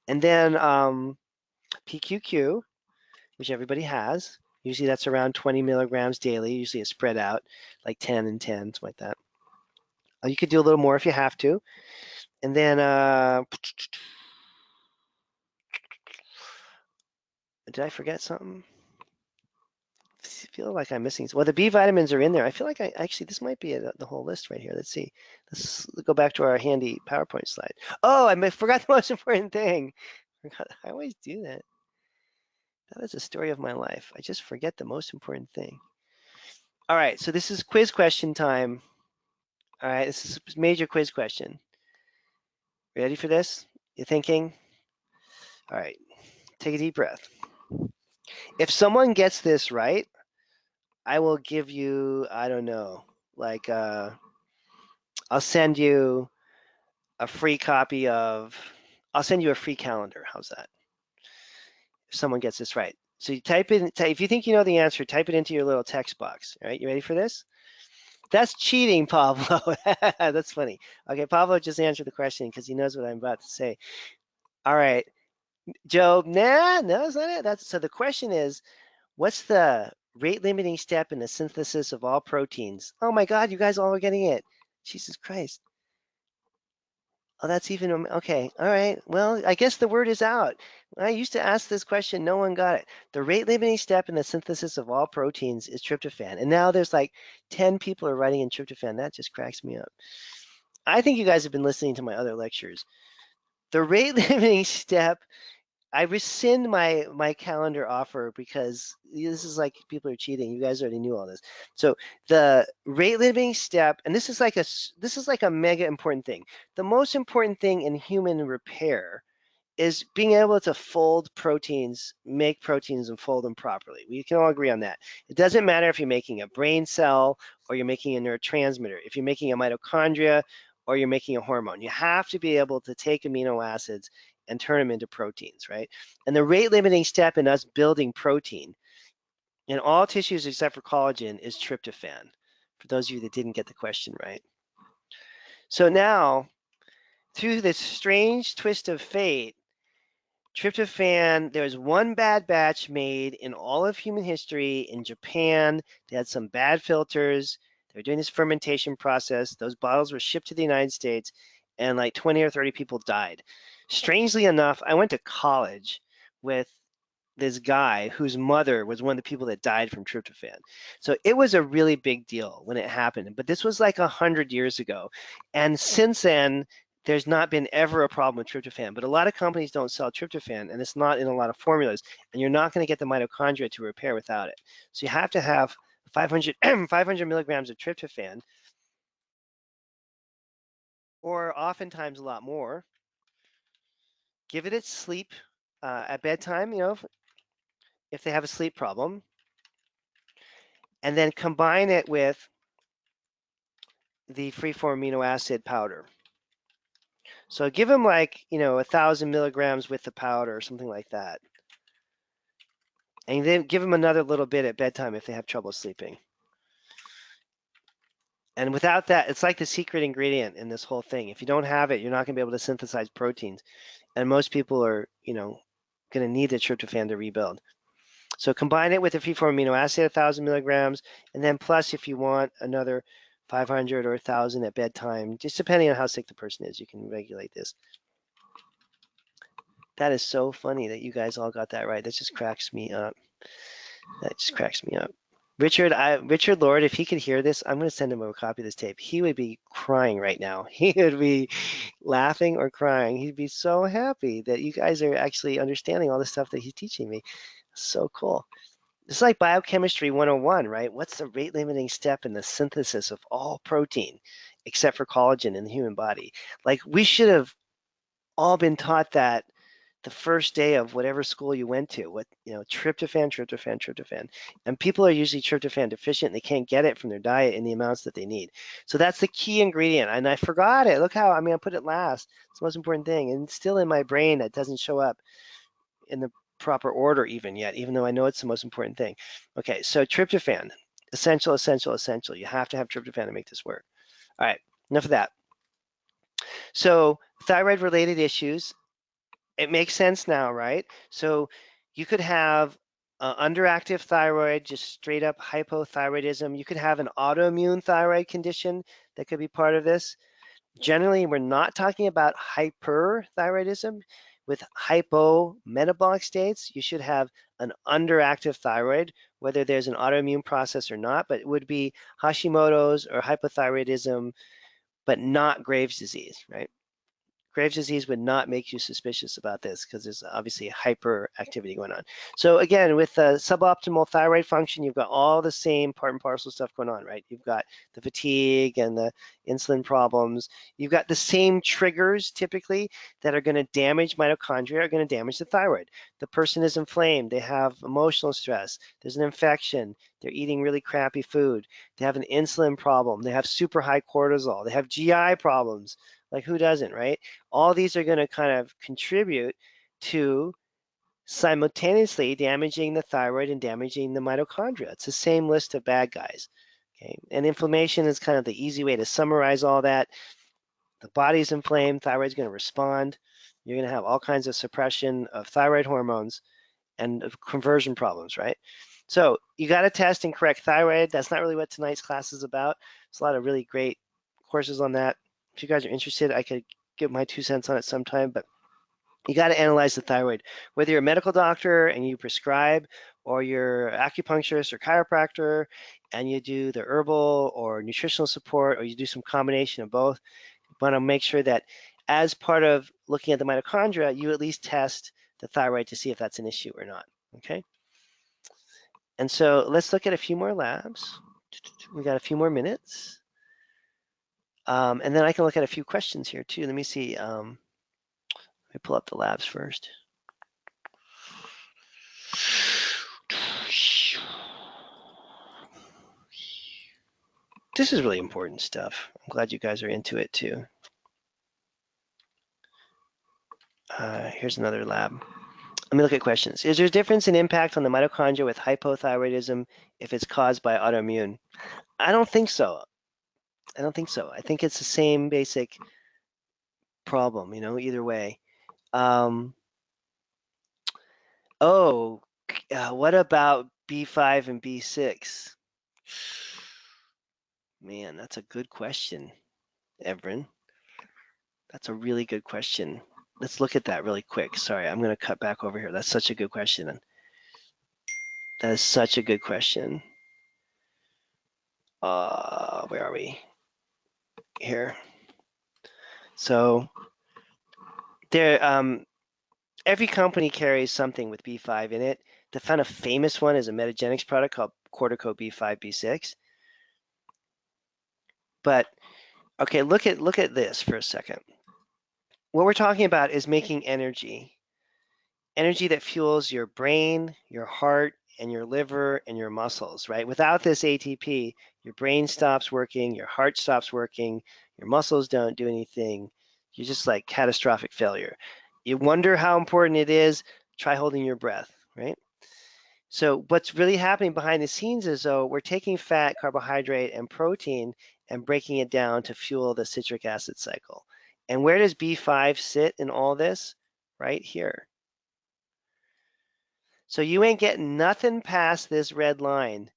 And then PQQ, which everybody has. Usually that's around 20 milligrams daily. Usually it's spread out like 10 and 10, something like that. You could do a little more if you have to. And then did I forget something? I feel like I'm missing. Well, the B vitamins are in there. I feel like this might be the whole list right here. Let's see. Let's go back to our handy PowerPoint slide. Oh, I forgot the most important thing. I always do that. That is the story of my life. I just forget the most important thing. All right, so this is quiz question time. All right, this is a major quiz question. Ready for this? You thinking? All right, take a deep breath. If someone gets this right, I will give you, I don't know, like I'll send you a free copy of, I'll send you a free calendar. How's that? If someone gets this right. So you type in, if you think you know the answer, type it into your little text box. All right, you ready for this? That's cheating, Pablo. That's funny. Okay, Pablo just answered the question because he knows what I'm about to say. All right, Joe, no, that's not it. So the question is, what's the rate limiting step in the synthesis of all proteins? Oh my God, you guys all are getting it. Jesus Christ. Oh, that's even, okay, all right. Well, I guess the word is out. When I used to ask this question, no one got it. The rate limiting step in the synthesis of all proteins is tryptophan. And now there's like 10 people are writing in tryptophan. That just cracks me up. I think you guys have been listening to my other lectures. The rate limiting step, I rescind my calendar offer because this is like people are cheating. You guys already knew all this. So the rate limiting step, and this is like a mega important thing. The most important thing in human repair is being able to fold proteins, make proteins and fold them properly. We can all agree on that. It doesn't matter if you're making a brain cell or you're making a neurotransmitter, if you're making a mitochondria or you're making a hormone. You have to be able to take amino acids and turn them into proteins, right? And the rate limiting step in us building protein in all tissues except for collagen is tryptophan, for those of you that didn't get the question right. So now, through this strange twist of fate, tryptophan, there was one bad batch made in all of human history in Japan. They had some bad filters. They were doing this fermentation process. Those bottles were shipped to the United States, and like 20 or 30 people died. Strangely enough, I went to college with this guy whose mother was one of the people that died from tryptophan. So it was a really big deal when it happened. But this was like 100 years ago. And since then, there's not been ever a problem with tryptophan. But a lot of companies don't sell tryptophan, and it's not in a lot of formulas. And you're not going to get the mitochondria to repair without it. So you have to have 500 milligrams of tryptophan, or oftentimes a lot more. Give it its sleep at bedtime, if they have a sleep problem, and then combine it with the free-form amino acid powder. So give them like, 1,000 milligrams with the powder or something like that. And then give them another little bit at bedtime if they have trouble sleeping. And without that, it's like the secret ingredient in this whole thing. If you don't have it, you're not going to be able to synthesize proteins. And most people are, going to need the tryptophan to rebuild. So combine it with the free-form amino acid, 1,000 milligrams, and then plus if you want another 500 or 1,000 at bedtime, just depending on how sick the person is, you can regulate this. That is so funny that you guys all got that right. That just cracks me up. That just cracks me up. Richard Lord, if he could hear this, I'm going to send him a copy of this tape. He would be crying right now. He would be laughing or crying. He'd be so happy that you guys are actually understanding all the stuff that he's teaching me. So cool. It's like biochemistry 101, right? What's the rate limiting step in the synthesis of all protein except for collagen in the human body? Like we should have all been taught that the first day of whatever school you went to, what, tryptophan. And people are usually tryptophan deficient and they can't get it from their diet in the amounts that they need. So that's the key ingredient. And I forgot it. Look how, I put it last. It's the most important thing. And it's still in my brain that doesn't show up in the proper order even yet, even though I know it's the most important thing. Okay, so tryptophan, essential. You have to have tryptophan to make this work. All right, enough of that. So thyroid related issues, it makes sense now, right? So you could have underactive thyroid, just straight up hypothyroidism. You could have an autoimmune thyroid condition that could be part of this. Generally, we're not talking about hyperthyroidism. With hypometabolic states, you should have an underactive thyroid, whether there's an autoimmune process or not, but it would be Hashimoto's or hypothyroidism, but not Graves' disease, right? Graves' disease would not make you suspicious about this because there's obviously hyperactivity going on. So again, with suboptimal thyroid function, you've got all the same part and parcel stuff going on, right? You've got the fatigue and the insulin problems. You've got the same triggers typically that are going to damage mitochondria, are going to damage the thyroid. The person is inflamed, they have emotional stress, there's an infection, they're eating really crappy food, they have an insulin problem, they have super high cortisol, they have GI problems. Like who doesn't, right? All these are going to kind of contribute to simultaneously damaging the thyroid and damaging the mitochondria. It's the same list of bad guys. Okay, and inflammation is kind of the easy way to summarize all that. The body's inflamed, thyroid's going to respond. You're going to have all kinds of suppression of thyroid hormones and of conversion problems, right? So you got to test and correct thyroid. That's not really what tonight's class is about. There's a lot of really great courses on that. If you guys are interested, I could give my 2 cents on it sometime, but you got to analyze the thyroid. Whether you're a medical doctor and you prescribe, or you're acupuncturist or chiropractor and you do the herbal or nutritional support, or you do some combination of both, you want to make sure that as part of looking at the mitochondria, you at least test the thyroid to see if that's an issue or not, okay? And so let's look at a few more labs. We got a few more minutes. And then I can look at a few questions here too. Let me see. Let me pull up the labs first. This is really important stuff. I'm glad you guys are into it too. Here's another lab. Let me look at questions. Is there a difference in impact on the mitochondria with hypothyroidism if it's caused by autoimmune? I don't think so. I don't think so. I think it's the same basic problem, either way. What about B5 and B6? Man, that's a good question, Everin. That's a really good question. Let's look at that really quick. Sorry, I'm going to cut back over here. That's such a good question. That is such a good question. Where are we? Here. So there, every company carries something with B5 in it. The kind of famous one is a Metagenics product called Cortico B5, B6. But okay, look at this for a second. What we're talking about is making energy that fuels your brain, your heart, and your liver and your muscles, right? Without this ATP, your brain stops working, your heart stops working, your muscles don't do anything. You're just like catastrophic failure. You wonder how important it is, try holding your breath, right? So what's really happening behind the scenes is, though, we're taking fat, carbohydrate, and protein and breaking it down to fuel the citric acid cycle. And where does B5 sit in all this? Right here. So you ain't getting nothing past this red line.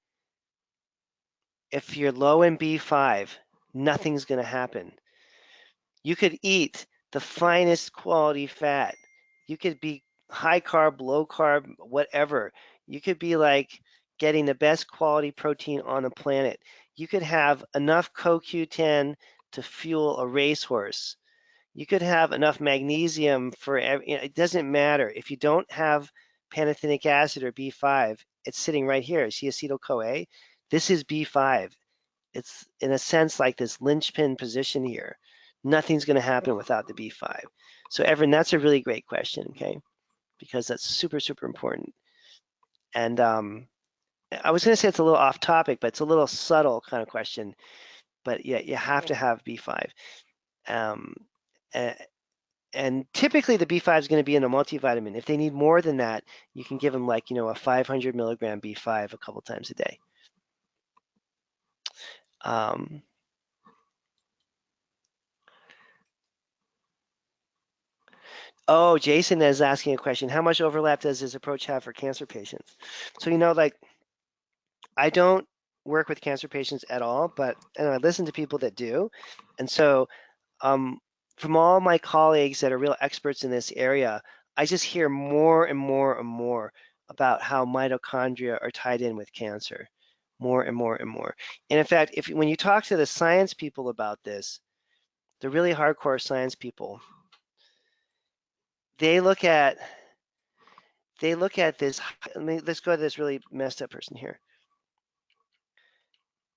If you're low in B5, nothing's going to happen. You could eat the finest quality fat. You could be high carb, low carb, whatever. You could be like getting the best quality protein on the planet. You could have enough CoQ10 to fuel a racehorse. You could have enough magnesium for it doesn't matter. If you don't have pantothenic acid or B5, it's sitting right here. See acetyl-CoA? This is B5. It's in a sense like this linchpin position here. Nothing's going to happen without the B5. So Evan, that's a really great question, okay? Because that's super, super important. And I was going to say it's a little off topic, but it's a little subtle kind of question. But yeah, you have to have B5. Um, and typically the B5 is going to be in a multivitamin. If they need more than that, you can give them like, a 500 milligram B5 a couple times a day. Oh, Jason is asking a question. How much overlap does this approach have for cancer patients? So, like I don't work with cancer patients at all, but and I listen to people that do. And so from all my colleagues that are real experts in this area, I just hear more and more and more about how mitochondria are tied in with cancer, more and more and more. And in fact, when you talk to the science people about this, the really hardcore science people, they look at this. Let's go to this really messed up person here.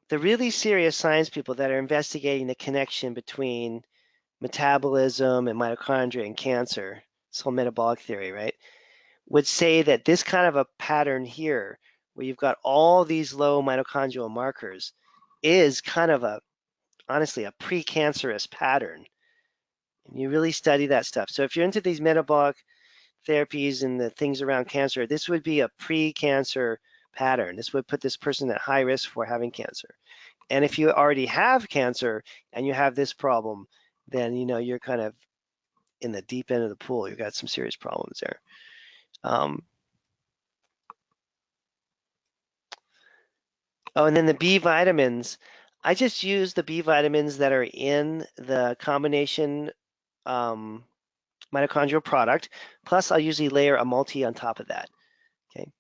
The really serious science people that are investigating the connection between metabolism and mitochondria and cancer, this whole metabolic theory, right, would say that this kind of a pattern here, where you've got all these low mitochondrial markers, is kind of honestly, a precancerous pattern. And you really study that stuff. So if you're into these metabolic therapies and the things around cancer, this would be a pre-cancer pattern. This would put this person at high risk for having cancer. And if you already have cancer and you have this problem, then you're kind of in the deep end of the pool. You've got some serious problems there. Oh, and then the B vitamins. I just use the B vitamins that are in the combination mitochondrial product. Plus, I'll usually layer a multi on top of that. Okay.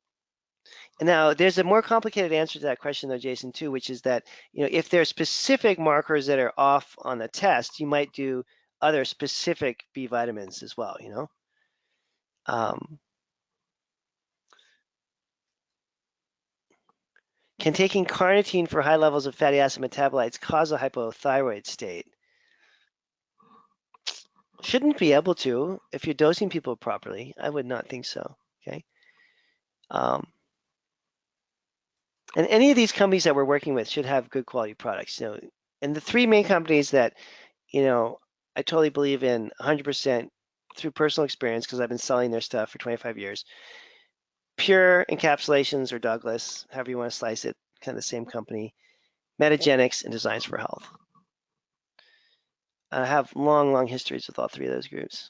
And now, there's a more complicated answer to that question, though, Jason, too, which is that if there are specific markers that are off on the test, you might do other specific B vitamins as well. Can taking carnitine for high levels of fatty acid metabolites cause a hypothyroid state? Shouldn't be able to if you're dosing people properly. I would not think so. Okay. And any of these companies that we're working with should have good quality products. And the three main companies that I totally believe in 100% through personal experience because I've been selling their stuff for 25 years. Pure Encapsulations or Douglas, however you want to slice it, kind of the same company. Metagenics and Designs for Health. I have long, long histories with all three of those groups.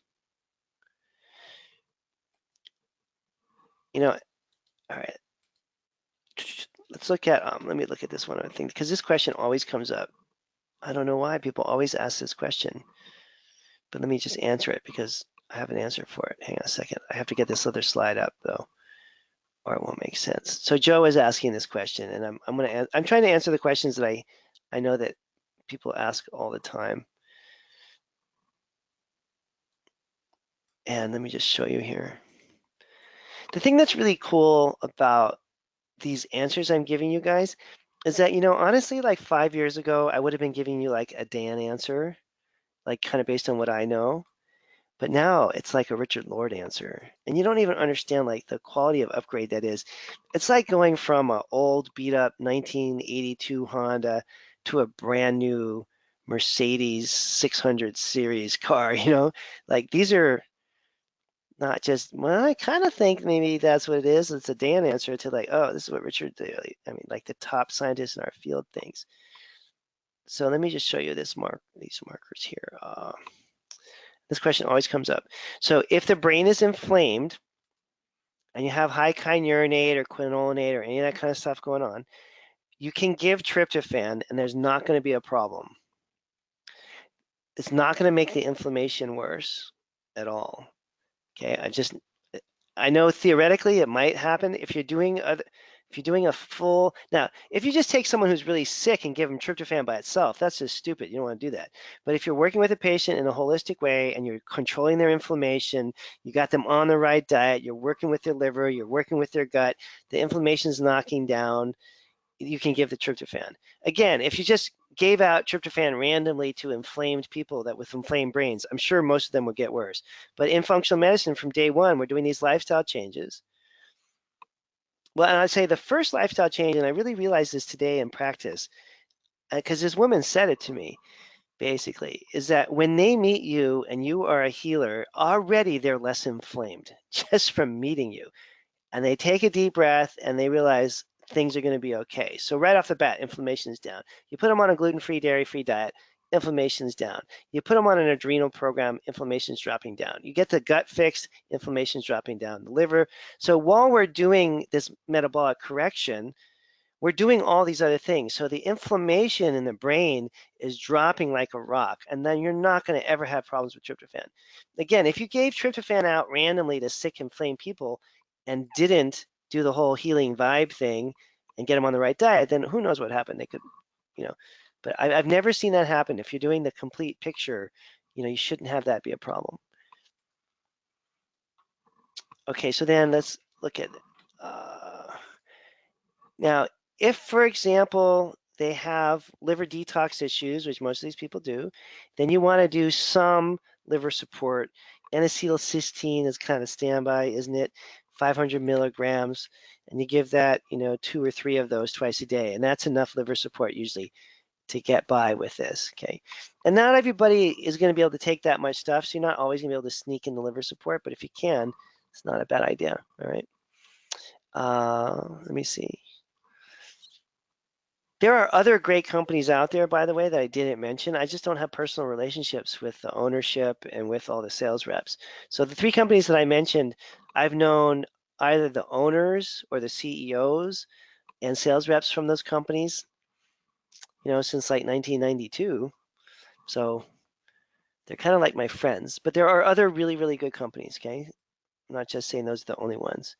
All right. Let's look at, let me look at this one other thing, because this question always comes up. I don't know why people always ask this question, but let me just answer it because I have an answer for it. Hang on a second. I have to get this other slide up though, or it won't make sense. So Joe is asking this question, and I'm trying to answer the questions that I know that people ask all the time. And let me just show you here. The thing that's really cool about these answers I'm giving you guys is that, honestly, like 5 years ago, I would have been giving you like a Dan answer, like kind of based on what I know. But now it's like a Richard Lord answer. And you don't even understand like the quality of upgrade that is. It's like going from an old beat up 1982 Honda to a brand new Mercedes 600 series car, like these are not just, well, I kind of think maybe that's what it is. It's a Dan answer to like, oh, this is what Richard did. I mean, like the top scientists in our field thinks. So let me just show you these markers here. This question always comes up. So if the brain is inflamed and you have high kynurenate or quinolinate or any of that kind of stuff going on, you can give tryptophan and there's not going to be a problem. It's not going to make the inflammation worse at all. Okay, I know theoretically it might happen if you're doing If you're doing a full, now, if you just take someone who's really sick and give them tryptophan by itself, that's just stupid. You don't want to do that. But if you're working with a patient in a holistic way and you're controlling their inflammation, you got them on the right diet, you're working with their liver, you're working with their gut, the inflammation's knocking down, you can give the tryptophan. Again, if you just gave out tryptophan randomly to inflamed people that with inflamed brains, I'm sure most of them would get worse. But in functional medicine from day one, we're doing these lifestyle changes. Well, and I'd say the first lifestyle change, and I really realized this today in practice, because this woman said it to me, basically, is that when they meet you and you are a healer, already they're less inflamed just from meeting you. And they take a deep breath and they realize things are going to be okay. So right off the bat, inflammation is down. You put them on a gluten-free, dairy-free diet, inflammation is down. You put them on an adrenal program, inflammation is dropping down. You get the gut fixed, inflammation is dropping down. The liver. So while we're doing this metabolic correction, we're doing all these other things. So the inflammation in the brain is dropping like a rock, and then you're not going to ever have problems with tryptophan. Again, if you gave tryptophan out randomly to sick, inflamed people and didn't do the whole healing vibe thing and get them on the right diet, then who knows what happened? They could, but I've never seen that happen. If you're doing the complete picture, you shouldn't have that be a problem. Okay, so then let's look at now, if, for example, they have liver detox issues, which most of these people do, then you want to do some liver support. N-acetylcysteine is kind of standby, isn't it? 500 milligrams, and you give that, 2 or 3 of those twice a day, and that's enough liver support usually to get by with this, okay? And not everybody is going to be able to take that much stuff, so you're not always going to be able to sneak in the liver support, but if you can, it's not a bad idea, all right? Let me see. There are other great companies out there, by the way, that I didn't mention. I just don't have personal relationships with the ownership and with all the sales reps. So the 3 companies that I mentioned, I've known either the owners or the CEOs and sales reps from those companies, since like 1992. So they're kind of like my friends. But there are other really, really good companies, okay? I'm not just saying those are the only ones.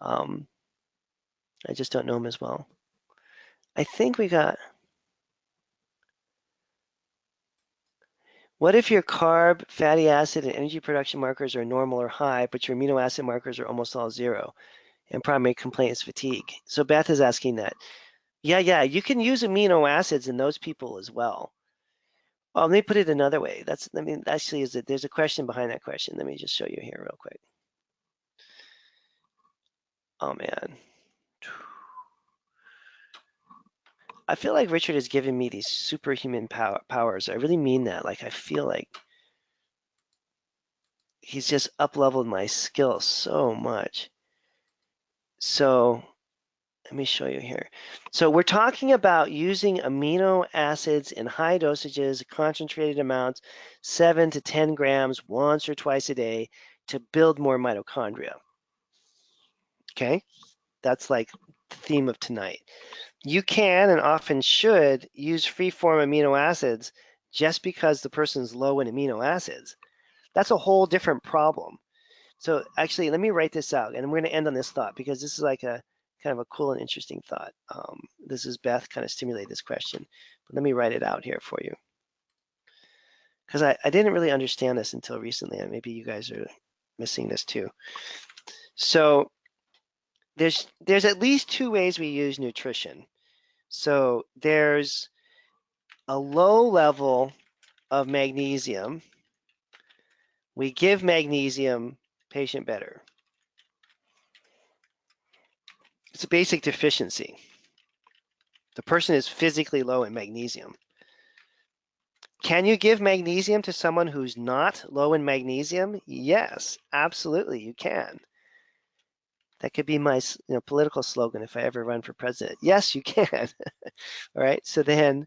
I just don't know them as well. I think we got... What if your carb, fatty acid, and energy production markers are normal or high, but your amino acid markers are almost all 0, and primary complaint is fatigue? So Beth is asking that. Yeah, you can use amino acids in those people as well. Let me put it another way. Actually, there's a question behind that question. Let me just show you here real quick. Oh man. I feel like Richard is giving me these superhuman powers. I really mean that. Like, I feel like he's just up-leveled my skill so much. So let me show you here. So we're talking about using amino acids in high dosages, concentrated amounts, 7 to 10 grams once or twice a day to build more mitochondria. Okay, that's like the theme of tonight. You can and often should use free-form amino acids just because the person's low in amino acids. That's a whole different problem. So actually, let me write this out, and we're going to end on this thought because this is like a kind of a cool and interesting thought. This is Beth kind of stimulated this question, but let me write it out here for you because I didn't really understand this until recently, and maybe you guys are missing this too. So there's at least 2 ways we use nutrition. So there's a low level of magnesium. We give magnesium, patient better. It's a basic deficiency. The person is physically low in magnesium. Can you give magnesium to someone who's not low in magnesium? Yes, absolutely, you can. That could be my political slogan if I ever run for president. Yes, you can. All right, so then,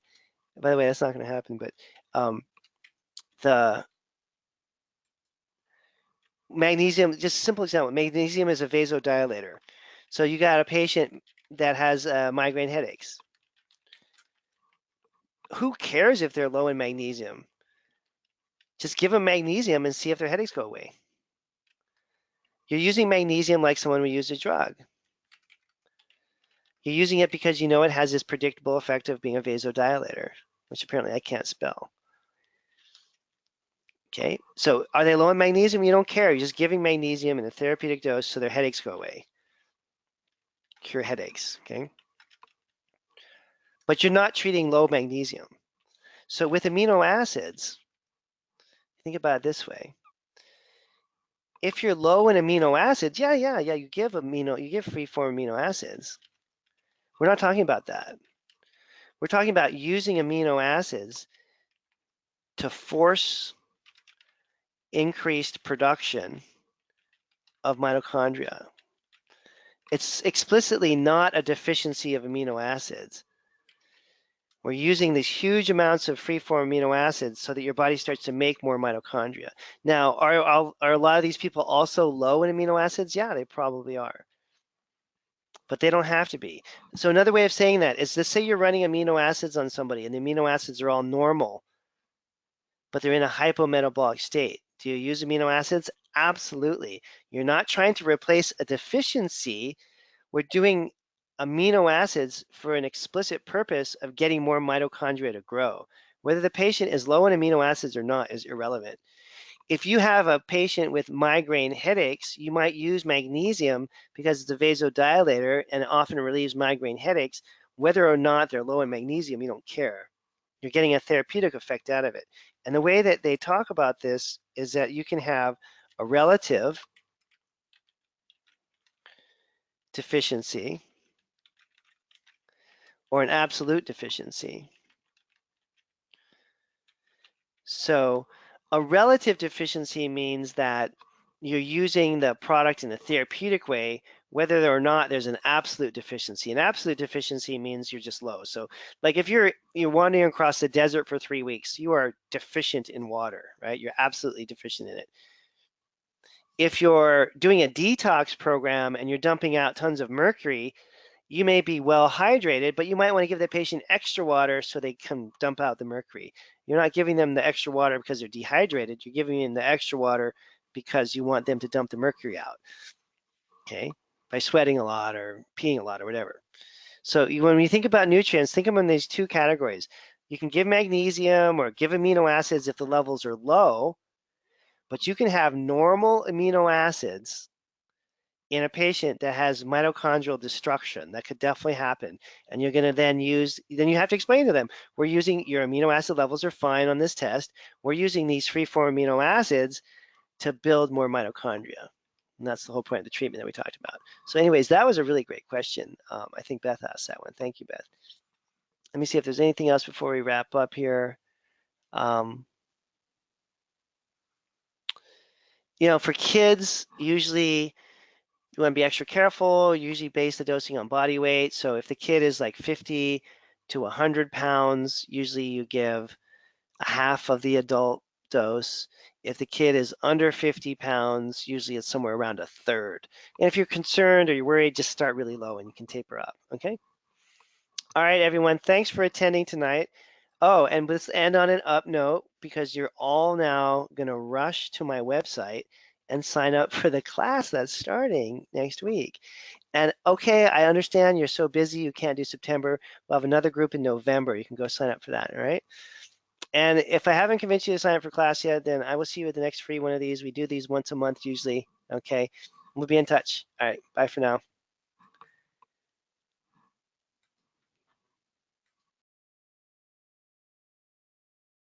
by the way, that's not going to happen, but the magnesium, just a simple example, magnesium is a vasodilator. So you got a patient that has migraine headaches. Who cares if they're low in magnesium? Just give them magnesium and see if their headaches go away. You're using magnesium like someone would use a drug. You're using it because you know it has this predictable effect of being a vasodilator, which apparently I can't spell. Okay, so are they low in magnesium? You don't care. You're just giving magnesium in a therapeutic dose so their headaches go away. Cure headaches, okay? But you're not treating low magnesium. So with amino acids, think about it this way. If you're low in amino acids, yeah, you give free-form amino acids. We're not talking about that. We're talking about using amino acids to force increased production of mitochondria. It's explicitly not a deficiency of amino acids. We're using these huge amounts of free-form amino acids so that your body starts to make more mitochondria. Now, are a lot of these people also low in amino acids? Yeah, they probably are. But they don't have to be. So another way of saying that is, let's say you're running amino acids on somebody and the amino acids are all normal, but they're in a hypometabolic state. Do you use amino acids? Absolutely. You're not trying to replace a deficiency. We're doing amino acids for an explicit purpose of getting more mitochondria to grow. Whether the patient is low in amino acids or not is irrelevant. If you have a patient with migraine headaches, you might use magnesium because it's a vasodilator and it often relieves migraine headaches. Whether or not they're low in magnesium, you don't care. You're getting a therapeutic effect out of it. And the way that they talk about this is that you can have a relative deficiency or an absolute deficiency. So a relative deficiency means that you're using the product in a therapeutic way, whether or not there's an absolute deficiency. An absolute deficiency means you're just low. So like if you're wandering across the desert for 3 weeks, you are deficient in water, right? You're absolutely deficient in it. If you're doing a detox program and you're dumping out tons of mercury, you may be well hydrated, but you might want to give the patient extra water so they can dump out the mercury. You're not giving them the extra water because they're dehydrated. You're giving them the extra water because you want them to dump the mercury out, okay? By sweating a lot or peeing a lot or whatever. So when we think about nutrients, think of them in these two categories. You can give magnesium or give amino acids if the levels are low, but you can have normal amino acids in a patient that has mitochondrial destruction. That could definitely happen. And you're going to then you have to explain to them, we're using, your amino acid levels are fine on this test. We're using these free-form amino acids to build more mitochondria. And that's the whole point of the treatment that we talked about. So anyways, that was a really great question. I think Beth asked that one. Thank you, Beth. Let me see if there's anything else before we wrap up here. For kids, usually you want to be extra careful. Usually base the dosing on body weight. So if the kid is like 50 to 100 pounds, usually you give a half of the adult dose. If the kid is under 50 pounds, usually it's somewhere around a third. And if you're concerned or you're worried, just start really low and you can taper up, okay? All right, everyone, thanks for attending tonight. Oh, and let's end on an up note because you're all now gonna rush to my website and sign up for the class that's starting next week. And okay, I understand you're so busy you can't do September. We'll have another group in November. You can go sign up for that, all right? And if I haven't convinced you to sign up for class yet, then I will see you at the next free one of these. We do these once a month usually, okay? We'll be in touch. All right, bye for now.